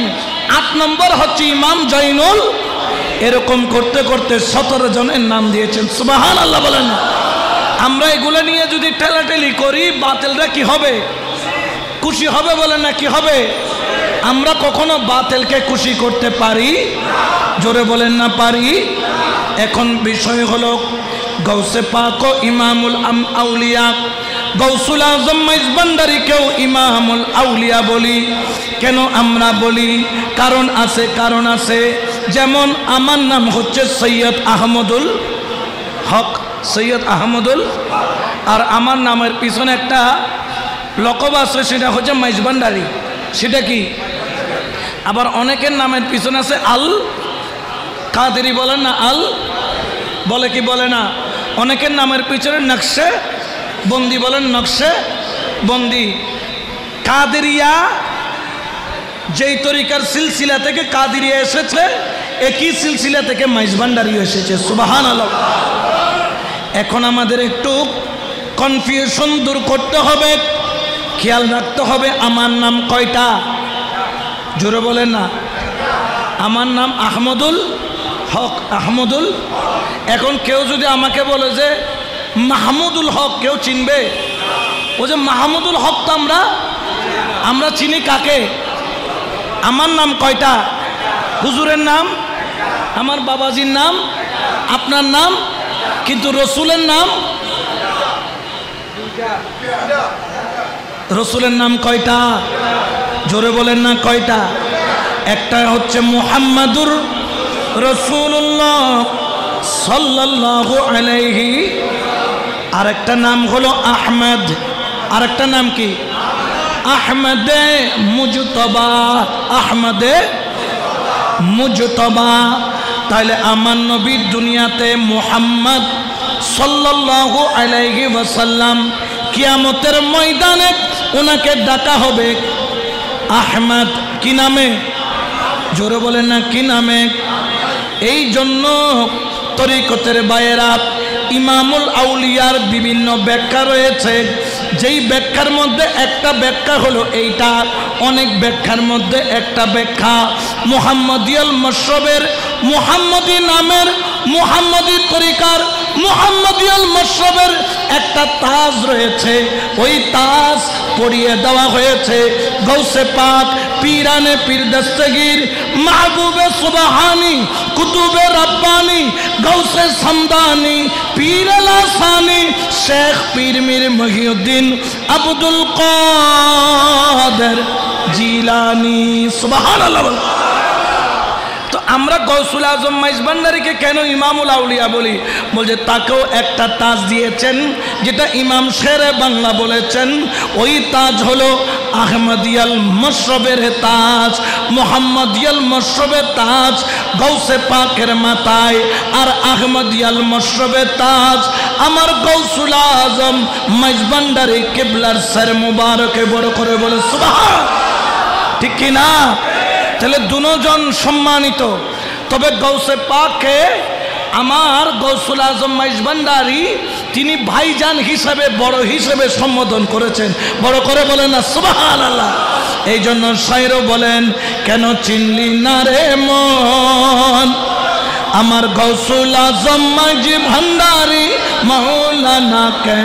8 নম্বর হচ্ছে ইমাম জৈনুল। এরকম করতে করতে 17 জনের নাম দিয়েছেন। সুবহানাল্লাহ বলেন। আমরা এগুলো নিয়ে যদি ঠেলাঠেলি করি বাতিলরা কি হবে? খুশি হবে, বলেন না কি হবে? আমরা কখনো বাতিলকে খুশি করতে পারি? জোরে বলেন না পারি। এখন বিষয় হলো গৌসে পাক ও ইমামুল আউলিয়া, গৌসুল আজম মাইজভান্ডারীকেও ইমামুল আউলিয়া বলি। কেন আমরা বলি? কারণ আছে। যেমন আমার নাম হচ্ছে সৈয়দ আহমদুল হক, সৈয়দ আহমদুল, আর আমার নামের পিছনে একটা লকব আছে, সেটা হচ্ছে মাইজভান্ডারী। সেটা কি? আবার অনেকের নামের পিছনে আছে আল কাদেরি, বলেন না আল বলে, কি বলে না? অনেকের নামের পিছনে নকশে বন্দি, বলেন নকশে বন্দি। কাদেরিয়া যেই তরিকার সিলসিলা থেকে কাদেরিয়া এসেছে, একই সিলসিলা থেকে মাইজভান্ডারী এসেছে। সুবহানাল্লাহ। এখন আমাদের একটু কনফিউশন দূর করতে হবে, খেয়াল রাখতে হবে আমার নাম কয়টা? জোরে বলেন না। আমার নাম আহমদুল হক, আহমদুল। এখন কেউ যদি আমাকে বলে যে মাহমুদুল হক, কেউ চিনবে? ও যে মাহমুদুল হক তো আমরা চিনি কাকে? আমার নাম কয়টা? হুজুরের নাম, আমার বাবাজির নাম, আপনার নাম, কিন্তু রসুলের নাম, রসুলের নাম কয়টা? জোরে বলেন না কয়টা? একটা হচ্ছে মুহাম্মাদুর রাসূলুল্লাহ সাল্লাল্লাহু আলাইহি, আরেকটা নাম হলো আহমদ, আরেকটা নাম কি? আহমদে মুজতবা, আহমদে মুজতবা। তাহলে আমার নবীর দুনিয়াতে মুহাম্মদ সাল্লাল্লাহু আলাইহি ওয়াসাল্লাম, কিয়ামতের ময়দানে ওনাকে ডাকা হবে আহমদ। কি নামে? জোরে বলেন না কি নামে? এই জন্য তরিকতের বায়েরা ইমামুল আউলিয়ার বিভিন্ন ব্যাখ্যা রয়েছে, যেই ব্যাখ্যার মধ্যে একটা ব্যাখ্যা হলো এইটা, অনেক ব্যাখ্যার মধ্যে একটা ব্যাখ্যা মুহাম্মদিয়াল মশরবের, মুহাম্মদী নামের, মুহাম্মদী তরিকার, মুহাম্মদিয়াল মশরবের একটা তাজ রয়েছে, ওই তাজ পরিয়ে দেওয়া হয়েছে গৌসে পাক পীরানে পীর দস্তগীর মাহবুবে সুবহানি কুতুবে রব্বানি গৌসে সমদানি পীর লাসানি শেখ পীর মীর মহিউদ্দিন আব্দুল কাদের জিলানি। সুবহানাল্লাহ। তো আমরা গৌসুল আজম মাইজভান্ডারীকে কেন ইমামুল আউলিয়া বলি? বলছে তাকেও একটা তাজ দিয়েছেন, যেটা ইমাম শেরে বাংলা বলেছেন। ওই তাজ হলো আহমদিয়াল মশরবের তাজ, মুহাম্মদিয়াল মশরবের তাজ গৌসে পাকের মাথায়, আর আহমদিয়াল মশরবের তাজ আমার গৌসুল আজম মাইজভান্ডারী কিবলার সর মুবারকে বড় করে বলে সুবহান। ঠিক কি না? তাহলে দুজন সম্মানিত। তবে গৌসে পাকে আমার গৌসুল আজম মাইজভান্ডারী তিনি ভাইজান হিসাবে বড় হিসেবে সম্বোধন করেছেন। বড় করে বলেন না সুবহানাল্লাহ। এই জন্য শায়রও বলেন, কেন চিনলি না রে মন আমার গৌসুল আজম মাঝি ভান্ডারি মাওলানা কে,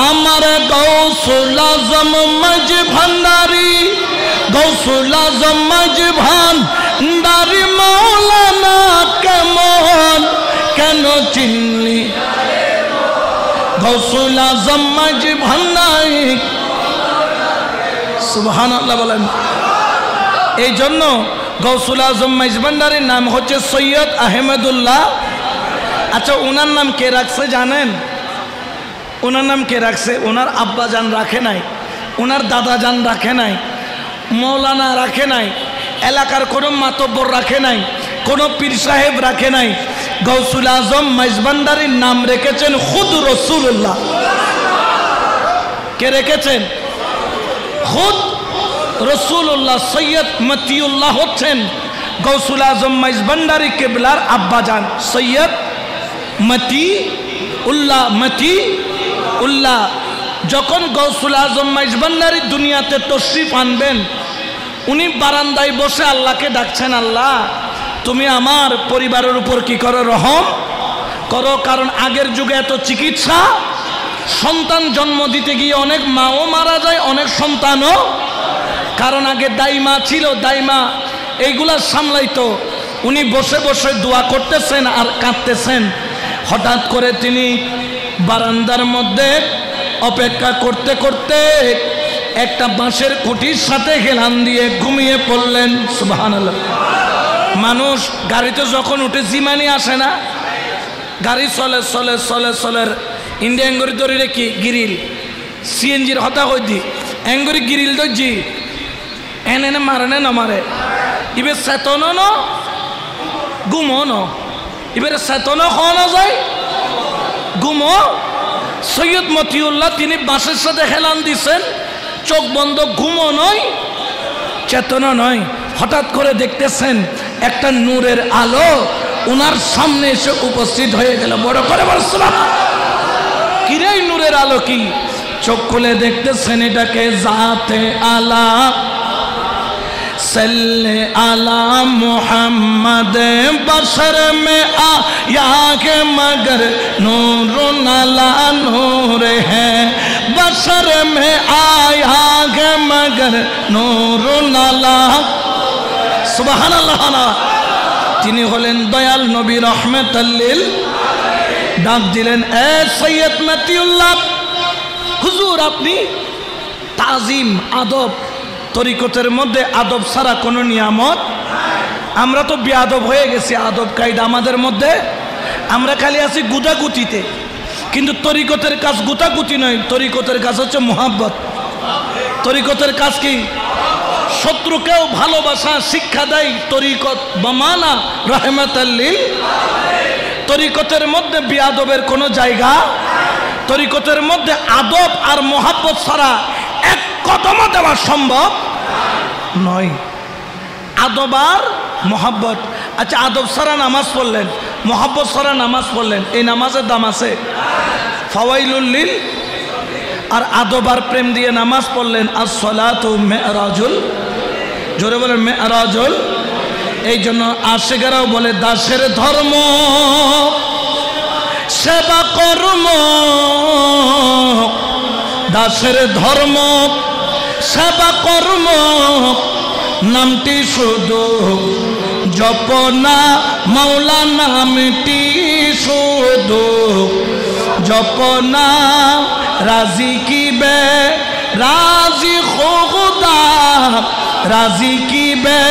আমার গৌসুল আজম মাঝি ভান্ডারি, গৌসুল আজম মাঝি ভান্ডারি মাওলানা কেমন, কেন চিনলি গৌসুল আজম মাঝি ভান্ডারি। সুবহানাল্লাহ বলেন। এই জন্য গৌসুল আজম মাঝি ভান্ডারির নাম হচ্ছে সৈয়দ আহমেদুল্লাহ। আচ্ছা, ওনার নাম কে রাখছে জানেন? ওনার নাম কে রাখছে? ওনার আব্বা জান রাখে নাই, ওনার দাদা জান রাখে নাই, মৌলানা রাখে নাই, এলাকার কোনো মাতব্বর রাখে নাই, কোনো পীর সাহেব রাখে নাই। গৌসুল আজম মাঝি ভান্ডারির নাম রেখেছেন খুদ রাসূলুল্লাহ। কে রেখেছেন? খুদ রাসূলুল্লাহ। সৈয়দ মতিউল্লাহ হচ্ছেন গৌসুল আজম মাঝি ভান্ডারি কেবলার আব্বা জান, সৈয়দ মতিউল্লাহ। মতিউল্লাহ যখন গৌসুল আজম মাঝি ভান্ডারি দুনিয়াতে তশরিফ আনবেন, উনি বারান্দায় বসে আল্লাহকে ডাকছেন, আল্লাহ তুমি আমার পরিবারের উপর কি করো, রহম করো। কারণ আগের যুগে এত চিকিৎসা, সন্তান জন্ম দিতে গিয়ে অনেক মাও মারা যায়, অনেক সন্তানও। কারণ আগে দাইমা ছিল, দাইমা এইগুলা সামলাইতো। উনি বসে বসে দোয়া করতেছেন আর কাঁদতেছেন। হঠাৎ করে তিনি বারান্দার মধ্যে অপেক্ষা করতে করতে একটা বাঁশের খুঁটির সাথে হেলান দিয়ে ঘুমিয়ে পড়লেন। সুবহানাল্লাহ। মানুষ গাড়িতে যখন উঠে জিমানি আসে না, গাড়ি চলে চলে চলে চলে ইন্ডিয়া এঙ্গুরি দরিরে কি গিরিল সিএনজির হতা কই দি এঙ্গুরি গিরিল দজি এনে মারে না মারে ইবে চেতন ন গুমো ন এবার চেতন খাওয়ানো যায় গুমো। সৈয়দ মতিউল্লাহ তিনি বাঁশের সাথে হেলান দিছেন, চোখ বন্ধ, ঘুমো নয় চেতনা নয়। হঠাৎ করে দেখতেছেন একটা নূরের আলো উনার সামনে এসে উপস্থিত হয়ে গেল। বড় করে বলছিলাম কিরে নূরের আলো কি? চোখ খুলে দেখতেছেন এটাকে জাতে আলা सल्ले आला मुहम्मद बशर में आया के मगर नूर नाला नूर है, बशर में आया के मगर नूर नाला। सुबहानाल्लाह। তিনি হলেন দয়াল নবী রহমাতুল লিল। ডাক দিলেন, এ সৈয়দ মতিউল্লাহ, হুজুর আপনি তাজিম আদব, তরিকতের মধ্যে আদব ছাড়া কোনো নিয়ামত। আমরা তো বেয়াদব হয়ে গেছি, আদব কায়দা আমাদের মধ্যে। আমরা খালি আছি গুদাগুতিতে, কিন্তু তরিকতের কাজ গুতাগুতি নয়, তরিকতের কাজ হচ্ছে মোহাব্বত। তরিকতের কাজ কি? শত্রুকেও ভালোবাসা শিক্ষা দেয় তরিকত বামানা রহমাতুল লিল। তরিকতের মধ্যে বেয়াদবের কোনো জায়গা, তরিকতের মধ্যে আদব আর মোহাব্বত ছাড়া এক কদমও দেওয়া সম্ভব নয়। আদব আর মোহাব্বত। আচ্ছা, আদব ছাড়া নামাজ পড়লেন, মোহাব্বত ছাড়া নামাজ পড়লেন, এই নামাজের দাম আছে? ফাওয়াইলুল লিল। আর আদব আর প্রেম দিয়ে নামাজ পড়লেন, আস-সালাতু মিরাজুল। জোরে বলেন মিরাজুল। এই জন্য আশিকেরাও বলে দাসের ধর্ম সেবা কর্ম, দাসের ধর্ম সেবা কর্ম, নামটি শুধু জপনা, মাওলা নামটি শুধু জপনা। রাজি কি বে রাজি খুদা, রাজি কি বে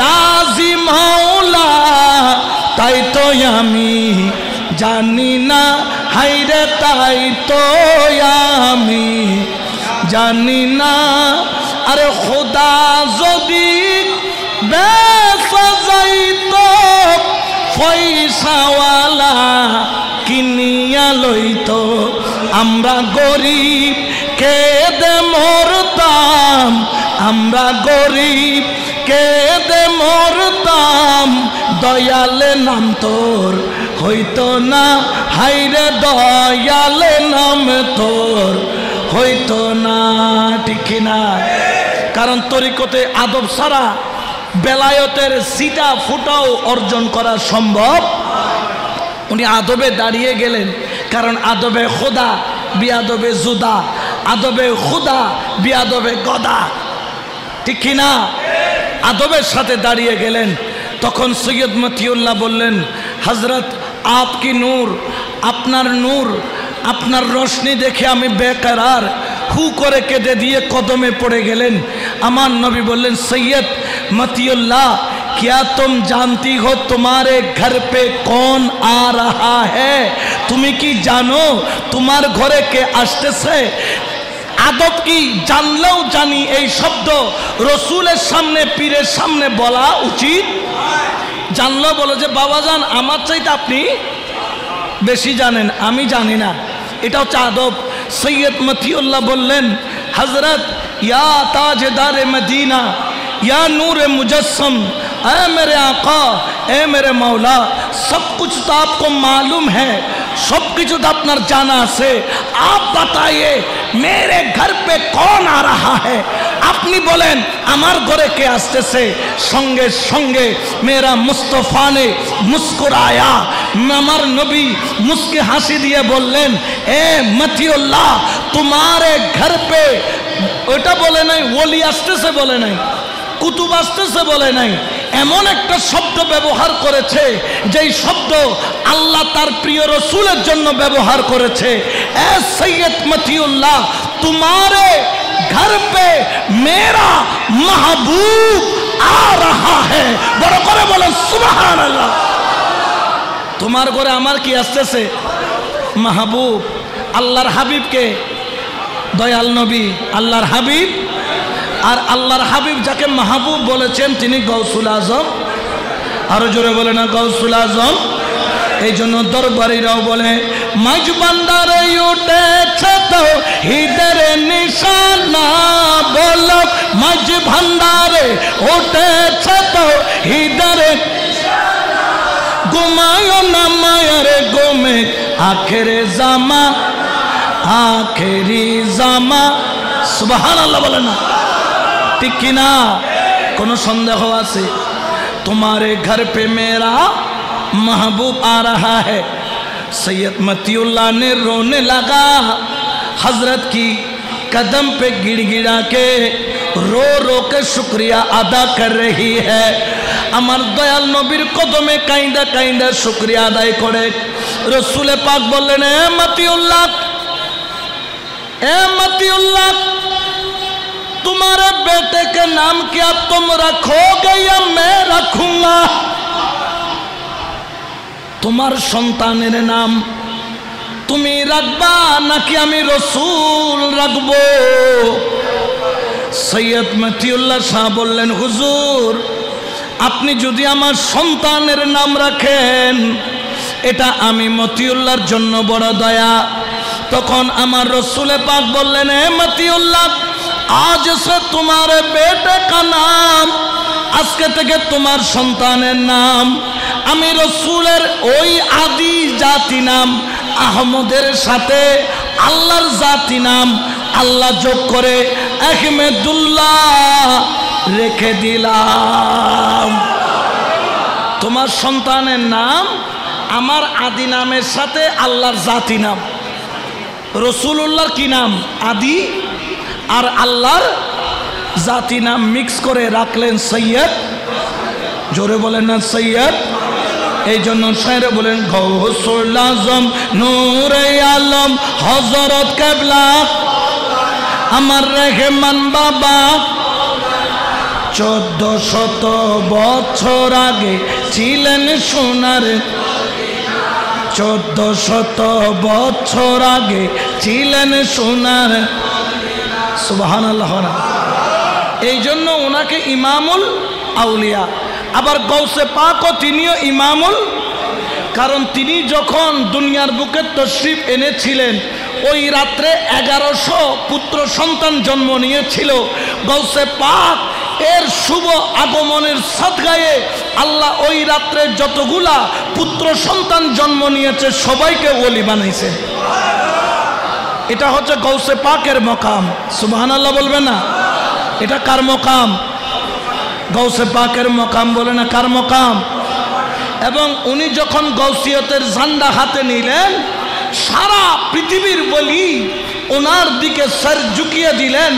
রাজি মাওলা, তাই তো আমি জানি না, হাইরে তাই তো আমি জানি না। আরে খোদা যদি বেচা যাইতো পয়সাওয়ালা কিনিয়া লইতো, আমরা গরিব কেঁদে মরতাম, আমরা গরিব কেঁদে মরতাম, দয়ালে নাম তোর হইতো না, হাইরে দয়ালে নাম তোর হইতো না। ঠিক কিনা? কারণ তরিকতে আদব ছাড়া বেলায়েতের সিটা ফুটাও অর্জন করা সম্ভব। উনি আদবে দাঁড়িয়ে গেলেন, কারণ আদবে খোদা বিয়াদবে জুদা, আদবে খুদা বিয়াদবে গদা। ঠিক কিনা? আদবের সাথে দাঁড়িয়ে গেলেন। তখন সৈয়দ মতিউল্লাহ বললেন, হজরত আপকি নূর, আপনার নূর, আপনার রোশনি দেখে আমি বেকরার, হু করে কেঁদে দিয়ে কদমে পড়ে গেলেন। আমার নবী বললেন, সৈয়দ মতিউল্লাহ, क्या तुम जानती हो तुम्हारे घर पे कौन आ रहा है? তুমি কি জানো তোমার ঘরে কে আসতেছে? আদব কি জানলেও জানি এই শব্দ রসুলের সামনে, পীরের সামনে বলা উচিত। জানলেও বলো যে বাবাজান আমার চাইতে আপনি বেশি জানেন, আমি জানি না। এটা হচ্ছে আদব। সৈয়দ মতিউল্লাহ বললেন, হজরত ইয়া তাজদারে মদিনা, या नूर मुजस्सम, ऐ मेरे आका, ऐ मेरे मौला, सब कुछ तो आपको मालूम है, सब कुछ तो अपना जाना से, आप बताइए मेरे घर पे कौन आ रहा है? अपनी बोलें अमर घरे के आस्ते से। संगे संगे मेरा मुस्तफा ने मुस्कुराया। अमर नबी मुस्के हंसी दिए बोलें, ए मतिउल्लाह, तुम्हारे घर पे, ওটা বলে নাই ওলি আসতেছে, বলে নাই কুতুব আসতেছে, বলে নাই, এমন একটা শব্দ ব্যবহার করেছে যেই শব্দ আল্লাহ তার প্রিয় রসুলের জন্য ব্যবহার করেছে। এ সৈয়দ মতিউল্লাহ, तुम्हारे घर पे मेरा महबूब आ रहा है। বড় করে বলেন সুবহানাল্লাহ। তোমার ঘরে আমার কি আসতেছে? মাহবুব। আল্লাহর হাবিবকে, দয়াল নবী আল্লাহর হাবিব। আর আল্লাহর হাবিব যাকে মাহবুব বলেছেন তিনি গৌসুল আজম। আরো জোরে বলে না গৌসুল আজম। এই জন্য দরবারিরাও বলে, মাঝ বান্দারে উঠেছে তো হিদের নিশানা, বলো মাঝ ভান্ডারে উঠেছে তো হিদের, ঘুমায় না মায়ের ঘুমে আখেরে জামা, আখেরি জামা। সুবহানাল্লাহ বলে না? ঠিক কিনা? কোনো সন্দেহ আছে? तुम्हारे घर पे मेरा महबूब आ रहा है। सैयद मतिउल्लाह ने रोने लगा, हजरत की कदम पे गिड़गिड़ा के रो रो के शुक्रिया अदा कर रही है। আমার দয়াল নবীর কদমে কাইন্দা কাইন্দা শুকরিয়া আদায় করে। রসুলে পাক বললেন, এ মতিউল্লাহ, ए मतिउल्लाह, तुम्हारे बेटे के नाम क्या तुम रखोगे या मैं रखूंगा? तुम्हार সন্তানের নাম তুমি রাখবা নাকি আমি রসুল রাখবো? সৈয়দ মতিউল্লাহ শাহ বললেন, হুজুর আপনি যদি আমার সন্তানের নাম রাখেন এটা আমি মতিউল্লাহর জন্য বড় দয়া। তখন আমার রসুলে পাক বললেন, এ মতিউল্লাহ, আজ সে তোমার বেটে কা নাম, আজকে থেকে তোমার সন্তানের নাম আমি রসুলের ওই আদি জাতি নাম আহমদের সাথে আল্লাহর জাতি নাম আল্লাহ যোগ করে আহমেদুল্লাহ রেখে দিলাম। তোমার সন্তানের নাম আমার আদি নামের সাথে আল্লাহর জাতি নাম। রসুলুল্লাহর কি নাম? আদি, আর আল্লাহর জাতি নাম মিক্স করে রাখলেন সৈয়দ। জোরে বলেন না সৈয়দ। এই জন্য শায়রে বলেন, গৌসুল আজম নূরে আলম হযরত কিবলা আমার রহমান বাবা 1400 বছর আগে ছিলেন সোনার, 1400 বছর আগে ছিলেন সোনার। সুবহানাল্লাহ। এই জন্য ওনাকে ইমামুল আউলিয়া। আবার গৌসে পাকও তিনিও ইমামুল, কারণ তিনি যখন দুনিয়ার বুকে তশরিফ এনেছিলেন ওই রাত্রে 1100 পুত্র সন্তান জন্ম নিয়েছিল। গৌসে পাক এর শুভ আগমনের সাদগায়ে আল্লাহ ওই রাত্রে যতগুলা পুত্র সন্তান জন্ম নিয়েছে সবাইকে ওলি বানাইছে। এটা হচ্ছে গৌসে পাকের মকাম। সুবহানাল্লাহ বলবে না? এটা কার মকাম? গৌসে পাকের মকাম বলে না, কার মকাম? এবং উনি যখন গৌসিয়তের ঝান্ডা হাতে নিলেন, সারা পৃথিবীর বলি ওনার দিকে সর ঝুঁকিয়ে দিলেন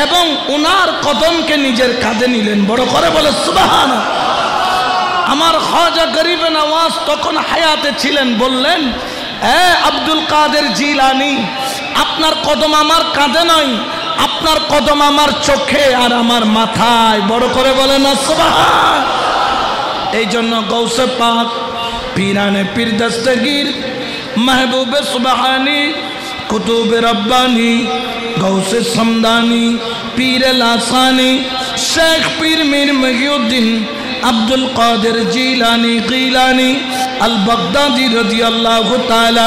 এবং ওনার কদমকে নিজের কাঁধে নিলেন। বড় করে বলে সুবহানাল্লাহ। আমার খাজা গরিবে নওয়াজ তখন হায়াতে ছিলেন, বললেন, এ আব্দুল কাদের জিলানী, আপনার কদম আমার কাঁধে নয়, আপনার কদম আমার চোখে আর আমার মাথায়। বড় করে বলে না সুবহান। এই জন্য গৌসে পাক, পীরানে পীর দস্তগীর, महबूबे सुबहानी, कुतुबे रब्बानी, गौसे समदानी, पीर लासानी, शेख पीर मीर महीउद्दीन अब्दुल कादिर जिलानी गीलानी अल बगदादी रदियाल्लाहु ताआला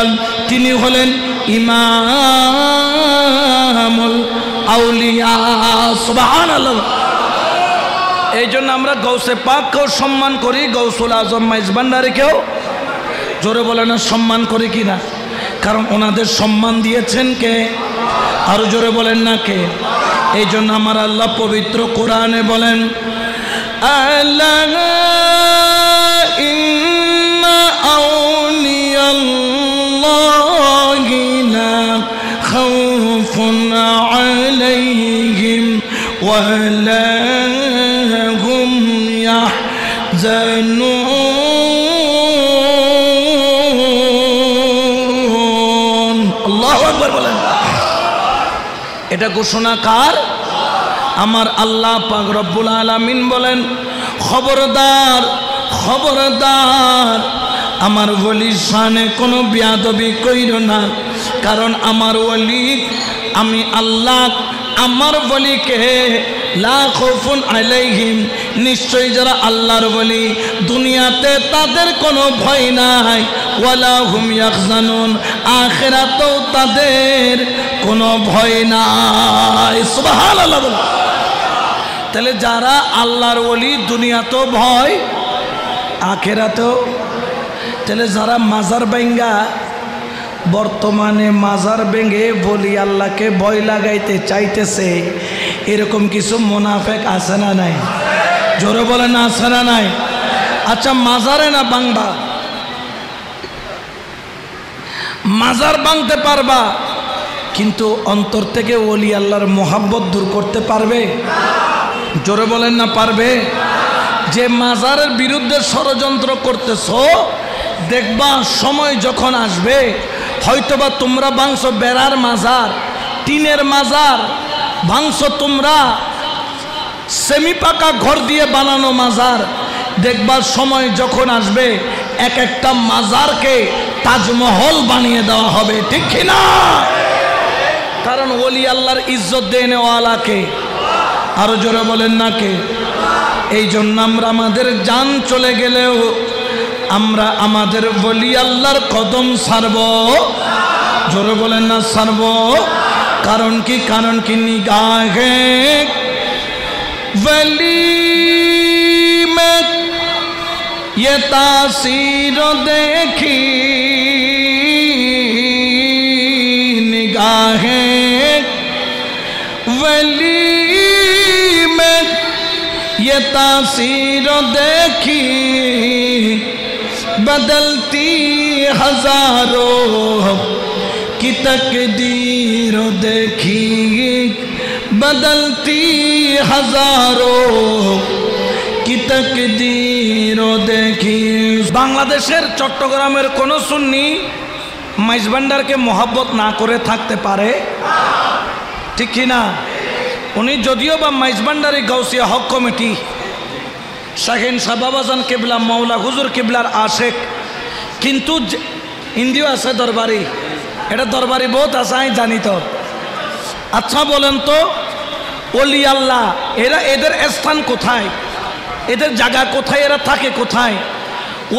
तिनि हलेन इमामुल आउलिया। सुबहानाल्लाह। এই জন্য আমরা গৌসে পাককেও সম্মান করি, গৌসুল আজম মাইজ ভান্ডারীকেও জোরে বলে না সম্মান করে কিনা? কারণ ওনাদের সম্মান দিয়েছেন কে? আরো জোরে বলেন না কে? এই জন্য আমার আল্লাহ পবিত্র কোরআনে বলেন, আলা ইন্না আউলিয়াল্লাহি লা খাউফুন আলাইহিম ওয়া লা হুম ইয়াহজানুন। আল্লাহু আকবার বলেন। এটা ঘোষণা কার? আমার আল্লাহ পাক রব্বুল আলামিন বলেন, খবরদার খবরদার আমার ওলির শানে কোনো বেয়াদবি কইরো না, কারণ আমার ওলি, আমি আল্লাহ আমার ওলিকে লা খাউফুন আলাইহিম, নিশ্চয়ই যারা আল্লাহর ওলি দুনিয়াতে তাদের কোনো ভয় নাই, ওয়ালা হুম ইয়াহজানুন, আখিরাতেও তাদের কোনো ভয় নাই। সুবহানাল্লাহ। তাহলে যারা আল্লাহর ওলি দুনিয়াতেও ভয়, আখিরাতেও। তাহলে যারা মাজার ভাঙ্গা, বর্তমানে মাজার ভেঙে বলি আল্লাহকে ভয় লাগাইতে চাইতেছে, এরকম কিছু মুনাফিক আছে না নাই? জোরে বলেন আছে না নাই? আচ্ছা মাজারে না ভাঙবা, মাজার ভাঙতে পারবা, কিন্তু অন্তর থেকে ওলি আল্লাহর মোহাব্বত দূর করতে পারবে? জোরে বলেন না পারবে? যে মাজারের বিরুদ্ধে ষড়যন্ত্র করতেছো, দেখবা সময় যখন আসবে হয়তোবা তোমরা ভাঙছো বেড়ার মাজার, টিনের মাজার ভাঙছো, তোমরা সেমি পাকা ঘর দিয়ে বানানো মাজার, দেখবা সময় যখন আসবে এক একটা মাজারকে তাজমহল বানিয়ে দেওয়া হবে। ঠিক কিনা? কারণ ওলি আল্লাহর ইজ্জত দেনেওয়ালাকে, আরো জোরে বলেন না কে? এই জন্য আমরা আমাদের জান চলে গেলেও আমরা আমাদের ওলি আল্লাহর কদম ছাড়ব। জোরে বলেন না ছাড়ব। কারণ কি? কারণ কি? নিগাহে वली में ये तासीर देखी, निगाहें वली में ये तासीर देखी, बदलती हजारों की तकदीर देखी, बदलती हजारों की तकदीर देखी। বাংলাদেশের চট্টগ্রামের কোন সুন্নি মাইজ ভান্ডারকে মহব্বত না করে থাকতে পারে? ঠিক কি না? উনি যদিও বা মাইজ ভান্ডারি গাউসিয়া হক কমিটি, শাহিন সাবাবাজান কেবলা মাওলা হুজুর কেবলার আশেক, কিন্তু হিন্দিও আছে দরবারি, এটা দরবারি বহুত আছে আমি জানি তো। আচ্ছা বলেন তো, ওলি আল্লাহ এরা, এদের স্থান কোথায়? এদের জায়গা কোথায়? এরা থাকে কোথায়?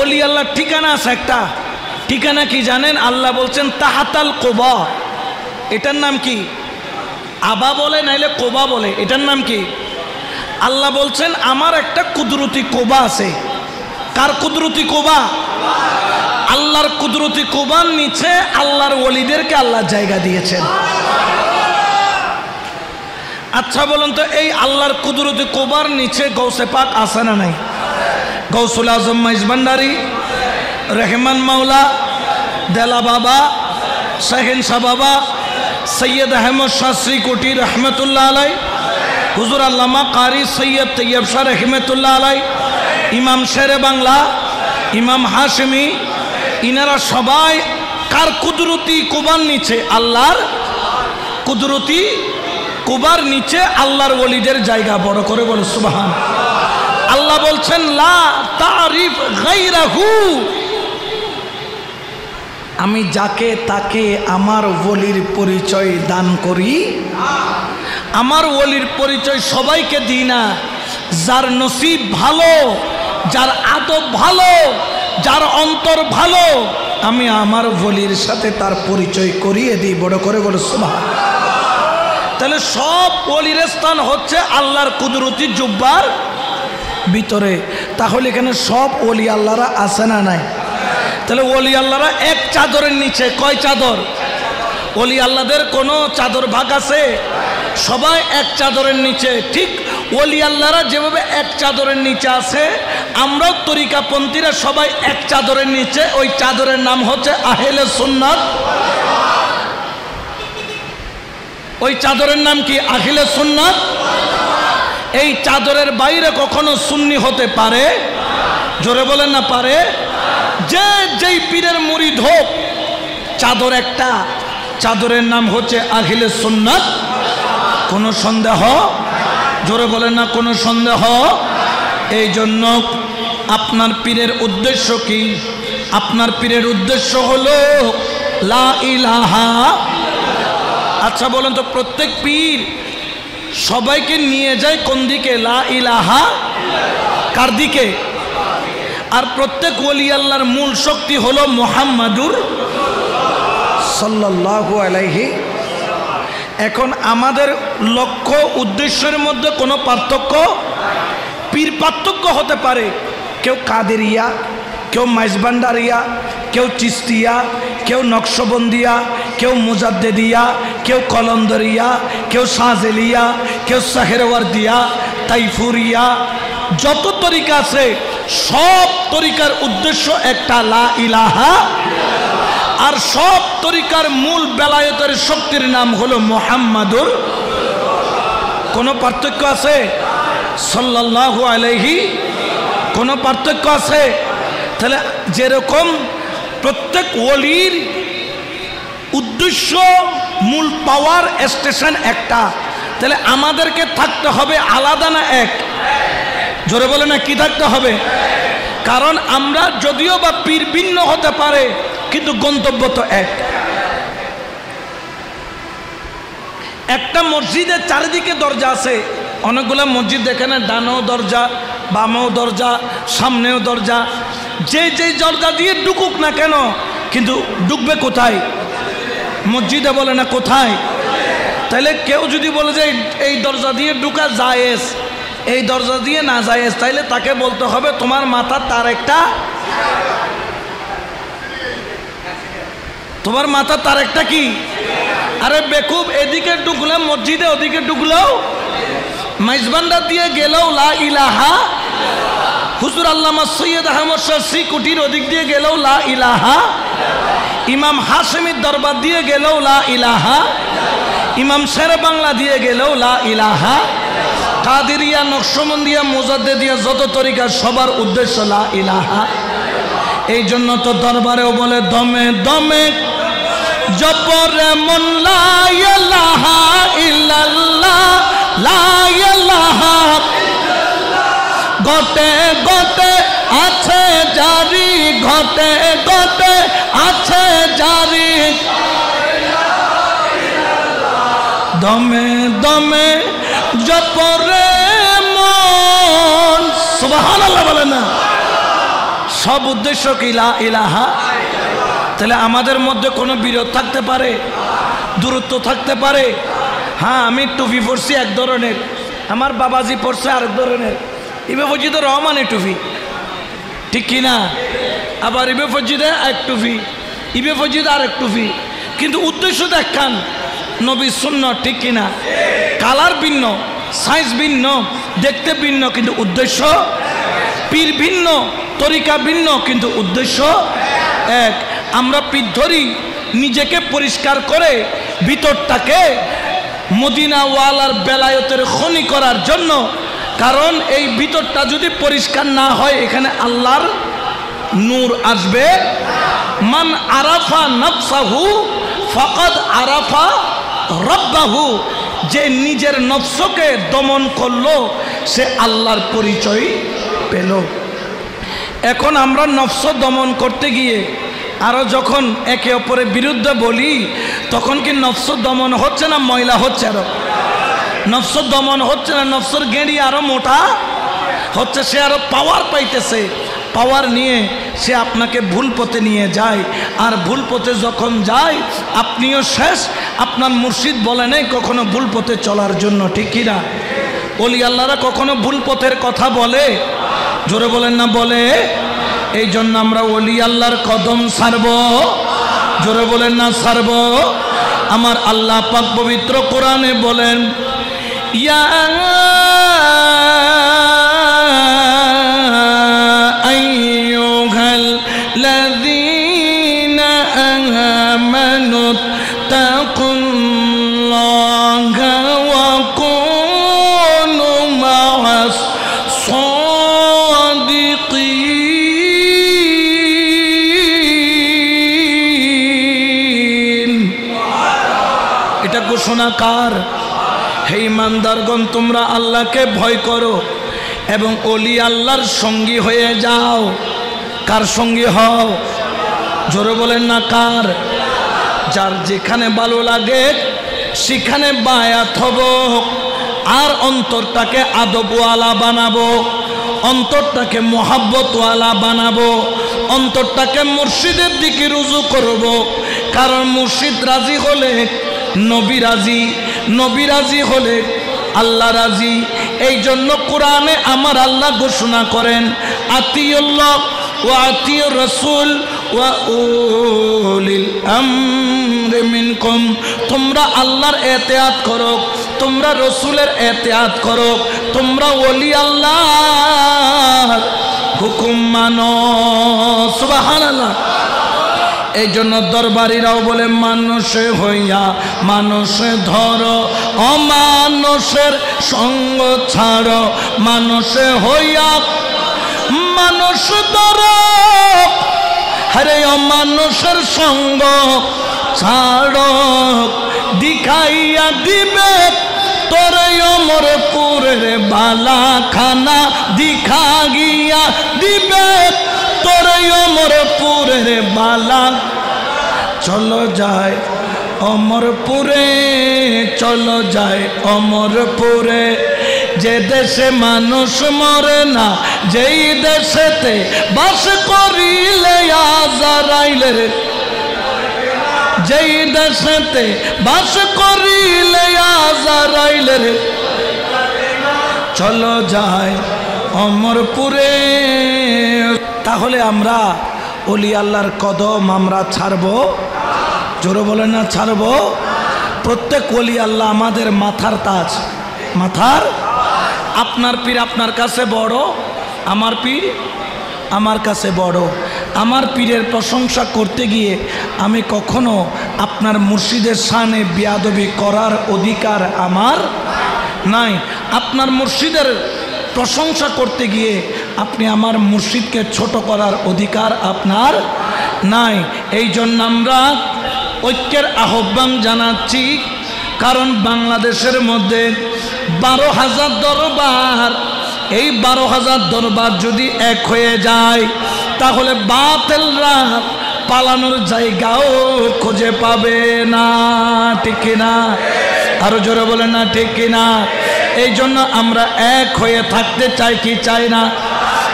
ওলি আল্লাহ ঠিকানা আছে একটা। ঠিকানা কি জানেন? আল্লাহ বলছেন তাহাতাল কোবা। এটার নাম কি? আবা বলে নাইলে কোবা বলে। এটার নাম কি? আল্লাহ বলছেন আমার একটা কুদরতি কোবা আছে। কার কুদরতি কোবা? আল্লাহর কুদরতি কোবার নিচে আল্লাহর ওলিদেরকে আল্লাহ জায়গা দিয়েছেন। আচ্ছা বলুন তো, এই আল্লাহর কুদরতি কোবার নিচে গৌসে পাক আছে না নাই? গৌসুল আজম মাইজ ভান্ডারী, রহমান মাওলা, দেলা বাবা, শাহিন শাহ বাবা, সৈয়দ আহমদ শাহ শ্রীকুটি রহমতুল্লাহ আলাই, হুজুর আল্লামা কারি সৈয়দ তৈয়ব শাহ রহমতুল্লাহ আলাই, ইমাম শেরে বাংলা, ইমাম হাশমি, ইনারা সবাই কার কুদরতি কুবার নিচে? আল্লাহর কুদরতি কুবার নিচে আল্লাহর ওলিদের জায়গা। বড় করে বলো সুবহান। আল্লাহ বলছেন লা তারিফ গায়রাহু, আমি যাকে তাকে আমার ওলির পরিচয় দান করি। আমার ওলির পরিচয় সবাইকে দিই না। যার নসিব ভালো, যার আদব ভালো, যার অন্তর ভালো, আমি আমার ওলির সাথে তার পরিচয় করিয়ে দিই। বড় করে বলো সুবহান। তাহলে সব ওলির স্থান হচ্ছে আল্লাহর কুদরতি জুব্বার ভিতরে। তাহলে এখানে সব ওলি আল্লাহরা আছে না নাই? তাহলে ওলি আল্লাহরা এক চাদরের নিচে। কয় চাদর? ওলি আল্লাহদের কোনো চাদর ভাগ আছে? সবাই এক চাদরের নিচে। ঠিক ওলি আল্লাহরা যেভাবে এক চাদরের নিচে আছে, আমরাও তরিকাপন্থীরা সবাই এক চাদরের নিচে। ওই চাদরের নাম হচ্ছে আহলে সুন্নাত। ওই চাদরের নাম কি? আহলে সুন্নাত। এই চাদরের বাইরে কখনো সুন্নি হতে পারে? জোরে বলেন না পারে। যে যেই পীরের মুরিদ হোক, চাদর একটা, চাদরের নাম হচ্ছে আহলে সুন্নাত। কোনো সন্দেহ? জোরে বলেন না কোনো সন্দেহ। এই জন্য আপনার পীরের উদ্দেশ্য কি? আপনার পীরের উদ্দেশ্য হলো লা ইলাহা। আচ্ছা বলেন তো, প্রত্যেক পীর সবাইকে নিয়ে যায় কোন দিকে? লা ইলাহা। কার দিকে? আর প্রত্যেক ওলি আল্লাহর মূল শক্তি হলো মুহাম্মাদুর সাল্লাল্লাহু আলাইহি। এখন আমাদের লক্ষ্য উদ্দেশ্যের মধ্যে কোনো পার্থক্য, পীর পার্থক্য হতে পারে। কেউ কাদেরিয়া, কেউ মাইজভান্ডারিয়া, কেউ চিস্তিয়া, কেউ নকশবন্দিয়া, কেউ মুজাদ্দেদিয়া, কেউ কলন্দরিয়া, কেউ শাহজেলিয়া, কেউ সাহেরওয়ার্দিয়া, তাইফুরিয়া, যত তরিকা আছে সব তরিকার উদ্দেশ্য একটা, লা ইলাহা। আর সব তরিকার মূল বেলায়েতের শক্তির নাম হলো মুহাম্মাদুর। কোনো পার্থক্য আছে? সাল্লাল্লাহু আলাইহি। কোনো পার্থক্য আছে? তাহলে যেরকম প্রত্যেক ওলির উদ্দেশ্য, মূল পাওয়ার স্টেশন একটা, তাহলে আমাদেরকে থাকতে হবে আলাদা না এক? জোরে বলে না, কি থাকতে হবে? কারণ আমরা যদিও বা পীর ভিন্ন হতে পারে, কিন্তু গন্তব্য তো এক। একটা মসজিদের চারিদিকে দরজা আছে, অনেকগুলো মসজিদ এখানে ডানেও দরজা, বামেও দরজা, সামনেও দরজা। যে যেই দরজা দিয়ে ঢুকুক না কেন, কিন্তু ঢুকবে কোথায়? মসজিদে। বলে না কোথায়? তাহলে কেউ যদি বলে যে এই দরজা দিয়ে ঢুকা জায়েজ, এই দরজা দিয়ে না জায়েজ, তাইলে তাকে বলতে হবে তোমার মাথা তার একটা, তোমার মাথা তার একটা কি? আরে বেকুব, এদিকে ঢুকলে মসজিদে, ওদিকে ঢুকলেও, মাইজভান্ডার দিয়ে গেলেও লা ইলাহা। হুজুর আল্লামা সৈয়দ আহমদ শাহ শ্রীকুটির ওদিক দিয়ে গেলেও লা ইলাহা। ইমাম হাশেমির দরবার দিয়ে গেলেও লা ইলাহা। ইমাম শেরে বাংলা দিয়ে গেলেও লা ইলাহা। কাদেরিয়া, নকশবন্দিয়া, মুজাদ্দেদিয়া, যত তরিকা সবার উদ্দেশ্য লা ইলাহা। এই জন্য তো দরবারেও বলে দমে দমে জপরে মন লা ইলাহা ইল্লাল্লাহ, লা ইলাহা গটে গটে আছে জারি, ঘটে ঘটে আছে জারি, দমে দমে জপরে মন। সুবহানাল্লাহ বলে না? সব উদ্দেশ্য কি? লা ইলাহা। তাহলে আমাদের মধ্যে কোনো বিরোধ থাকতে পারে, দূরত্ব থাকতে পারে। হ্যাঁ, আমি টুপি পরছি এক ধরনের, আমার বাবাজি পড়ছে আরেক ধরনের, ইবে ফজিদ রহমানের টুপি, ঠিক কিনা? আবার ইবে ফজিদে এক টুপি, ইবে ফজিদ আরেক টুপি, কিন্তু উদ্দেশ্য দেখান নবী সুন্নাহ, ঠিক কিনা? কালার ভিন্ন, সাইজ ভিন্ন, দেখতে ভিন্ন, কিন্তু উদ্দেশ্য পীর ভিন্ন, তরিকা ভিন্ন, কিন্তু উদ্দেশ্য এক। আমরা পীর ধরি নিজেকে পরিষ্কার করে ভিতরটাকে মদিনাওয়ালার বেলায়েতের খনি করার জন্য, কারণ এই ভিতরটা যদি পরিষ্কার না হয় এখানে আল্লাহর নূর আসবে। মান আরাফা নফসাহু ফাকাদ আরাফা রব্বাহু, যে নিজের নফসকে দমন করলো সে আল্লাহর পরিচয় পেল। এখন আমরা নফস দমন করতে গিয়ে আরো যখন একে অপরের বিরুদ্ধে বলি, তখন কি নফস দমন হচ্ছে না ময়লা হচ্ছে? আরো নফস দমন হচ্ছে না, নফসের গেঁড়ি আরো মোটা হচ্ছে, সে আরো পাওয়ার পাইতেছে, পাওয়ার নিয়ে সে আপনাকে ভুল পথে নিয়ে যায়। আর ভুল পথে যখন যায় আপনিও শেষ। আপনার মুর্শিদ বলে নেই কখনো ভুল পথে চলার জন্য, ঠিক কিনা? ওলি আল্লাহরা কখনো ভুল পথের কথা বলে? জোরে বলেন না বলে? এই জন্য আমরা ওলি আল্লাহর কদম ছাড়ব, জোরে বলেন না ছাড়ব? আমার আল্লাহ পাক পবিত্র কোরআনে বলেন, ইয়া আইয়ুহাল লাযীনা আমানু তাকুল্লাহা ওয়া কুনু মা'আস সাদিকিন। এটা ঘোষণা কার? হে ইমানদারগণ, তোমরা আল্লাহকে ভয় করো এবং ওলি আল্লাহর সঙ্গী হয়ে যাও। কার সঙ্গী হও? জোরে বলেন না কার? যার যেখানে ভালো লাগে সেখানে বায়াত হব, আর অন্তরটাকে আদবওয়ালা বানাবো, অন্তরটাকে মোহাব্বতওয়ালা বানাবো, অন্তরটাকে মুর্শিদের দিকে রুজু করব। কারণ মুর্শিদ রাজি হলে নবী রাজি, নবী রাজি হলে আল্লাহ রাজি। এই জন্য কোরআনে আমার আল্লাহ ঘোষণা করেন, আতিউল্লাহ ওয়া আতিউর রাসূল ওয়া উলিল আমরি মিনকুম। তোমরা আল্লাহর ইতিআত করো, তোমরা রাসূলের ইতিআত করো, তোমরা ওলি আল্লাহর হুকুম মানো। সুবহানাল্লাহ। এই জন্য দরবারিরাও বলে, মানুষে হইয়া মানুষে ধরো, অমানুষের সঙ্গ ছাড়ো। মানুষে হইয়া মানুষ ধরো, হরে অমানুষের সঙ্গ ছাড়ো। দিখাইয়া দিবে তোরে অমরপুরের বালাখানা, দিখা গিয়া দিবে তোরে অমরপুরের বালা। চলো যায় অমরপুরে, চলো যায় অমরপুরে, যে দেশে মানুষ মরে না, যেই দেশেতে বাস করিলে আজরাইলের, যেই দেশেতে বাস করিলে আজরাইলের। চলো যায় অমরপুরে। তাহলে আমরা ওলি আল্লাহর কদম আমরা ছাড়বো? জোরে বলে না ছাড়বো? প্রত্যেক ওলি আল্লাহ আমাদের মাথার তাজ, মাথার। আপনার পীর আপনার কাছে বড়, আমার পীর আমার কাছে বড়। আমার পীরের প্রশংসা করতে গিয়ে আমি কখনো আপনার মুর্শিদের শানে বেয়াদবি করার অধিকার আমার নাই। আপনার মুর্শিদের প্রশংসা করতে গিয়ে আপনি আমার মুর্শিদকে ছোট করার অধিকার আপনার নাই। এই জন্য আমরা ঐক্যের আহ্বান জানাচ্ছি। কারণ বাংলাদেশের মধ্যে 12,000 দরবার, এই 12,000 দরবার যদি এক হয়ে যায় তাহলে বাতিলরা পালানোর জায়গাও খুঁজে পাবে না, ঠিক কিনা? আরো জোরে বলেন না ঠিক কিনা? এই জন্য আমরা এক হয়ে থাকতে চাই কি চাই না?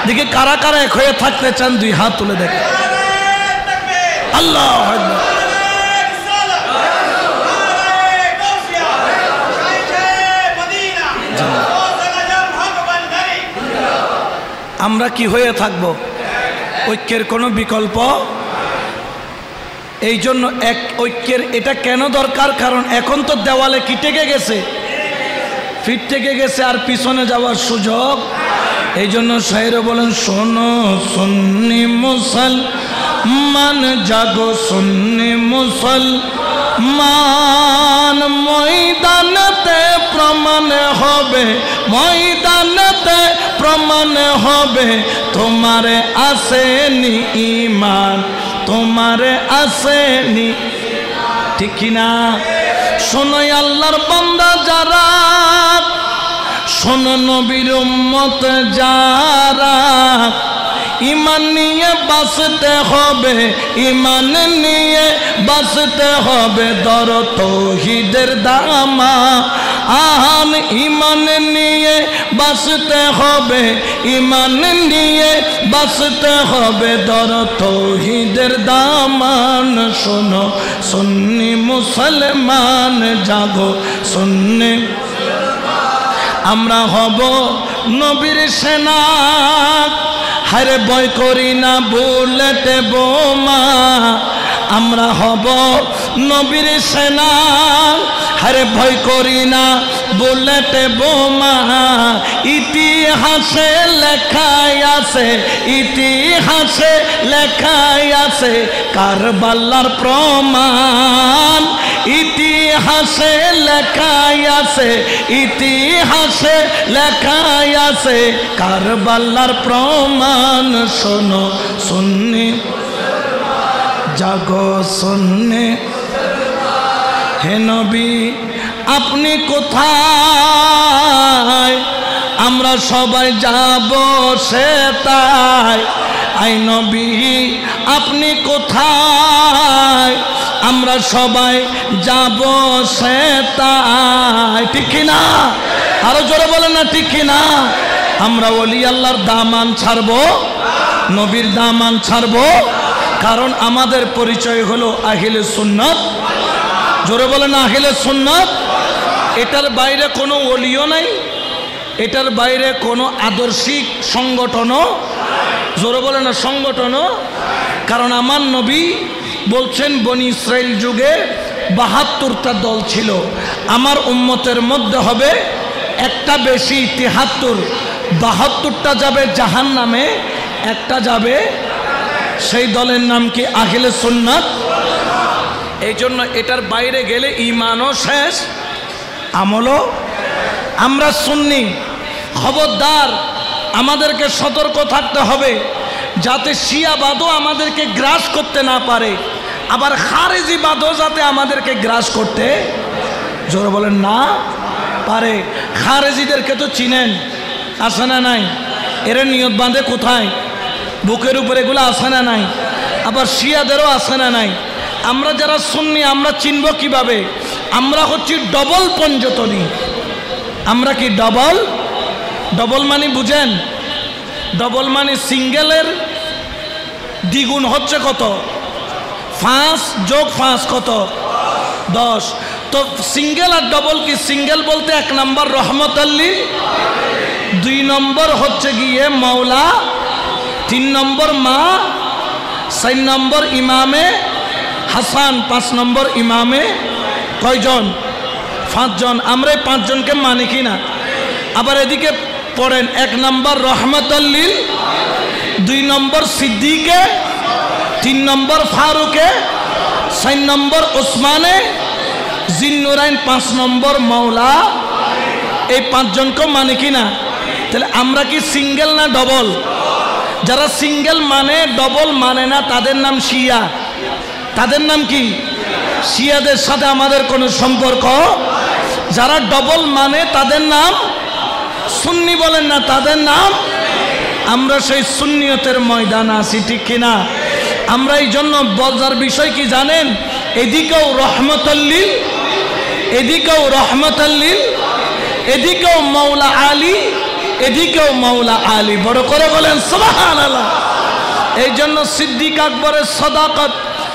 দেখি কারা কারা এক হয়ে থাকতে চান, দুই হাত তুলে দেখে। আল্লাহু আকবার। আমরা কি হয়ে থাকব? ঐক্যের কোনো বিকল্প। এই জন্য এক ঐক্যের এটা কেন দরকার? কারণ এখন তো দেওয়ালে কি টেকে গেছে, ফিট থেকে গেছে, আর পিছনে যাওয়ার সুযোগ। এই জন্য শায়েরে বলেন, শোনো সুন্নি মুসলমান জাগো, সুন্নি মুসলমান ময়দানেতে প্রমাণ হবে, ময়দানেতে প্রমাণ হবে তোমারে আসেনি ঈমান, তোমারে আসেনি, ঠিক কিনা? শোনো আল্লাহর বান্দা যারা, শোনো নবীর উম্মত যারা, ঈমান নিয়ে বাঁচতে হবে, ঈমান নিয়ে বাঁচতে হবে, দর তৌহিদের দামান, ঈমান নিয়ে বাঁচতে হবে, ঈমান নিয়ে বাঁচতে হবে, দর তৌহিদের দামান। শোনো সুন্নি মুসলমান জাগো, সুন্নি আমরা হব নবীর সেনা, হারে ভয় করি না বুলেটে বোমা, আমরা হব নবীর সেনা, হারে ভয় করি না বুলেটে বোমা। ইতিহাসে লেখাই আছে, ইতিহাসে লেখাই আছে কারবালার প্রমাণ, ইতিহাসে লেখাই আছে, ইতিহাসে লেখাই আছে কারবালার প্রমাণ। শোনো সুন্নি জাগো, সুন্নি হে নবী আপনি কোথায়, আমরা সবাই যাব সে তাই। আই নবী আপনি কোথায়, আমরা সবাই যাব সে তাই, ঠিক কিনা? আরো জোরে বলেন না, ঠিক কিনা? আমরা ওলি আল্লাহর দামান ছাড়বো, নবীর দামান ছাড়বো, কারণ আমাদের পরিচয় হলো আহলে সুন্নাত। জোরে বলেন আহলে সুন্নাত। এটার বাইরে কোনো ওলিও নাই, এটার বাইরে কোনো আদর্শিক সংগঠনও, জোরে বলেন না সংগঠনও। কারণ আমার নবী বলছেন বনি ইসরাইল যুগে ৭২টা দল ছিল, আমার উম্মতের মধ্যে হবে একটা বেশি ৭৩, ৭২টা যাবে জাহান্নামে, একটা যাবে, সেই দলের নাম কি? আহলে সুন্নাত। এই জন্য এটার বাইরে গেলে ঈমানও শেষ, আমলও। আমরা সুন্নি, খবরদার আমাদেরকে সতর্ক থাকতে হবে যাতে শিয়াবাদও আমাদেরকে গ্রাস করতে না পারে, আবার খারেজিবাদও যাতে আমাদেরকে গ্রাস করতে, জোরে বলেন, না পারে। খারেজিদেরকে তো চিনেন, আছে না নাই? এরা নিয়ত বাঁধে কোথায়? বুকের উপরে, এগুলো আছে না নাই? আবার শিয়াদেরও আছে না নাই? আমরা যারা সুন্নি আমরা চিনব কিভাবে? আমরা হচ্ছি ডবল পঞ্জতনী। আমরা কি ডবল? ডবল মানে বুঝেন? ডবল মানে সিঙ্গেলের দ্বিগুণ হচ্ছে কত? 5 যোগ 5 কত? 10। তো সিঙ্গেল আর ডবল কি? সিঙ্গেল বলতে 1 নম্বর রহমতুল্লিল, 2 নম্বর হচ্ছে গিয়ে মাওলা, 3 নম্বর মা, 4 নম্বর ইমামে হাসান, 5 নম্বর ইমামে কয়জন? 5 জন। আমরা এই 5 জনকে মানি কি না? আবার এদিকে পড়েন, 1 নম্বর রহমতুল্লিল, 2 নম্বর সিদ্দিকে, 3 নম্বর ফারুকে, 4 নম্বর ওসমানে, জিন্নুরাইন, 5 নম্বর মাওলা। এই 5 জনকে মানি কি না? তাহলে আমরা কি সিঙ্গেল না ডবল? যারা সিঙ্গেল মানে ডবল মানে না তাদের নাম শিয়া। তাদের নাম কি? শিয়াদের সাথে আমাদের কোনো সম্পর্ক। যারা ডবল মানে তাদের নাম সুন্নি, বলেন না তাদের নাম। আমরা সেই সুন্নিয়তের ময়দান আছি, ঠিক কিনা? আমরা এই জন্য বলার বিষয় কি জানেন? এদিকেও রহমতুল্লিল, এদিকেও রহমতুল্লিল, এদিকেও মাওলা আলী, এদিকেও মাওলা আলী। বড় করে বলেন সুবহানাল্লাহ। এই জন্য সিদ্দিক আকবরের সাদাকত,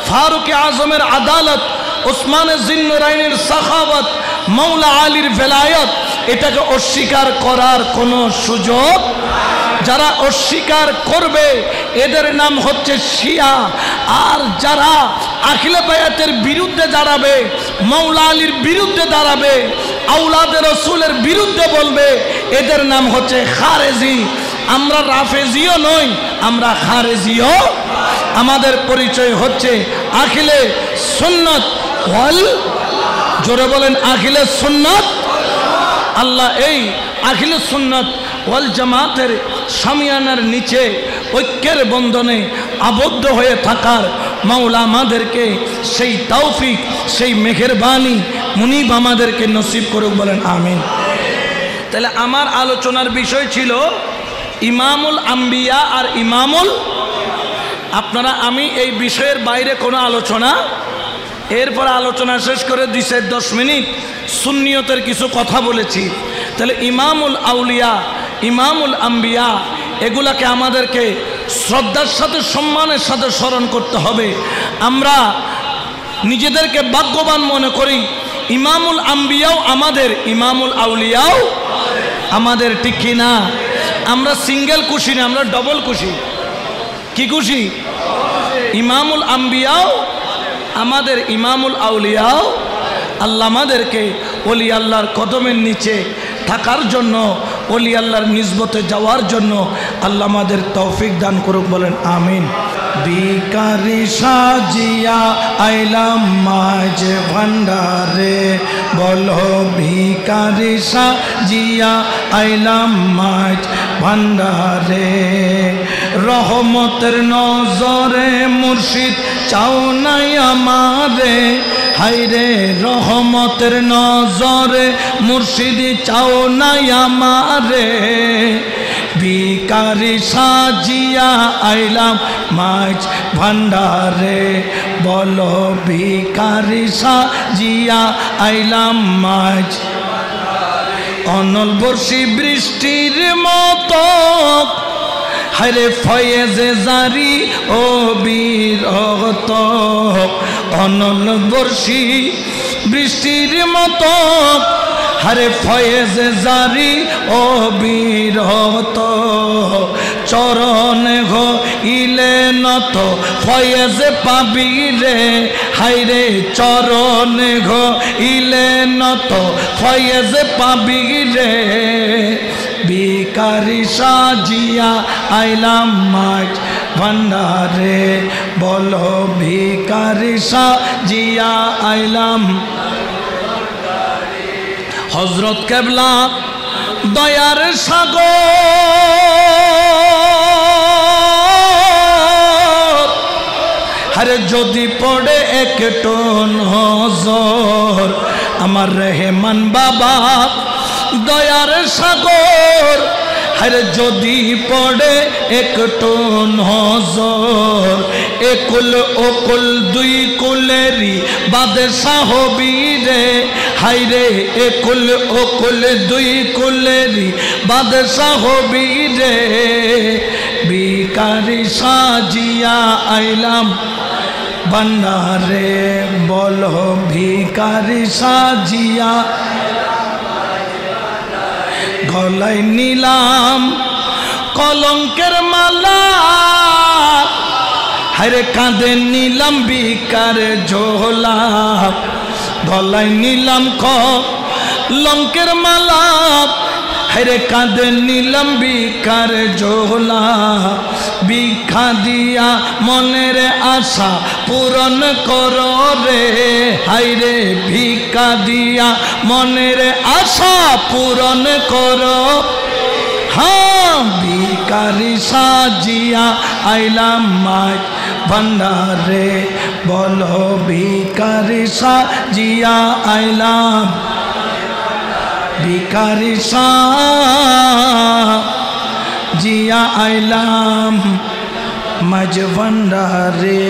ফারুক আজমের আদালত, ওসমানে জিন্নুরাইনের সাখাওয়াত, মাওলা আলীর ভেলায়ত, এটাকে অস্বীকার করার কোনো সুযোগ যারা অস্বীকার করবে এদের নাম হচ্ছে শিয়া। আর যারা আখিলে বায়াতের বিরুদ্ধে দাঁড়াবে, মাওলা আলীর বিরুদ্ধে দাঁড়াবে, আওলাদে রসুলের বিরুদ্ধে বলবে, এদের নাম হচ্ছে খারেজি। আমরা রাফেজিও নই, আমরা খারেজিও। আমাদের পরিচয় হচ্ছে আখিলে সুন্নাত ওয়াল, জোরে বলেন আখিলে সুন্নাত। আল্লাহ এই আখিলে সুন্নাত ওয়াল জামাতের শামিয়ানার নিচে ঐক্যের বন্ধনে আবদ্ধ হয়ে থাকার মাওলা আমাদেরকে সেই তৌফিক, সেই মেহেরবানি মুনিব আমাদেরকে নসিব করুক, বলেন আমিন। তাহলে আমার আলোচনার বিষয় ছিল ইমামুল আম্বিয়া আর ইমামুল। আপনারা আমি এই বিষয়ের বাইরে কোনো আলোচনা, এরপর আলোচনা শেষ করে 2-10 মিনিট সুন্নিয়তের কিছু কথা বলেছি। তাহলে ইমামুল আউলিয়া, ইমামুল আম্বিয়া এগুলাকে আমাদেরকে শ্রদ্ধার সাথে সম্মানের সাথে স্মরণ করতে হবে। আমরা নিজেদেরকে ভাগ্যবান মনে করি, ইমামুল আম্বিয়াও আমাদের, ইমামুল আউলিয়াও আমাদের, ঠিক কি না? আমরা সিঙ্গেল খুশি না, আমরা ডবল খুশি। কি খুশি? ইমামুল আম্বিয়াও আমাদের, ইমামুল আউলিয়াও। আল্লাহ আমাদেরকে ওলি আল্লাহর কদমের নিচে থাকার জন্য, ওলি আল্লাহর নিসবতে যাওয়ার জন্য আল্লাহ আমাদের তৌফিক দান করুক, বলেন আমিন। ভিখারি সাজিয়া আইলাম মাঝ ভান্ডারে, বলো ভিখারি সাজিয়া আইলাম মাঝ ভান্ডারে। রহমতের নজরে মুর্শিদ চাও নাই আমারে, হাইরে রহমতের নজরে মুর্শিদ চাও নাই আমারে। ভিখারি সাজিয়া আইলাম মাঝ ভান্ডারে, বলো ভিখারি সাজিয়া আইলাম মাঝ। অনল বর্ষি বৃষ্টির মতো হায়রে ফয়েজে জারি ও বিরত, অনল বর্ষি বৃষ্টির মতো হারে ফয়েজে জারি ও বিরত। চরণ হইলে নত ফয়েজে পাবি রে, হাইরে চরণ হইলে নত ফয়েজে পাবি রে। ভিখারি সাজিয়া আইলাম মাঝ ভান্ডারে, বলো ভিখারি সাজিয়া আইলাম। হযরত কেবলা দয়ার সাগর, আরে যদি পড়ে একটু নজর, আমার রেহমান বাবা দয়ার সাগর, আরে যদি পড়ে একটু নজর। একুল ওকুল দুই কুলেরি বাদশাহ বীরে, হাইরে একুল ওকুল দুই কুলেরি বাদশাহ বীরে। ভিখারি সাজিয়া আইলাম ভান্ডারে, বলো ভিখারি সাজিয়া। গলায় নিলাম কলঙ্কের মালা, হায়রে কাঁধে নিলাম ভিখার ঝোলা। গলায় নিলাম কলঙ্কের মালা, হায়রে কাঁধে নিলাম ভিখার ঝোলা। ভিক্ষা দিয়া মনের আশা পূরণ করো রে, হায়রে ভিক্ষা দিয়া মনের আশা পূরণ করো। হ্যাঁ ভিখারি সাজিয়া আইলাম মাঝ ভান্ডারে, বলো ভিখারি সাজিয়া আইলাম। ভিখারি সাজিয়া আইলাম মাঝ ভান্ডারে।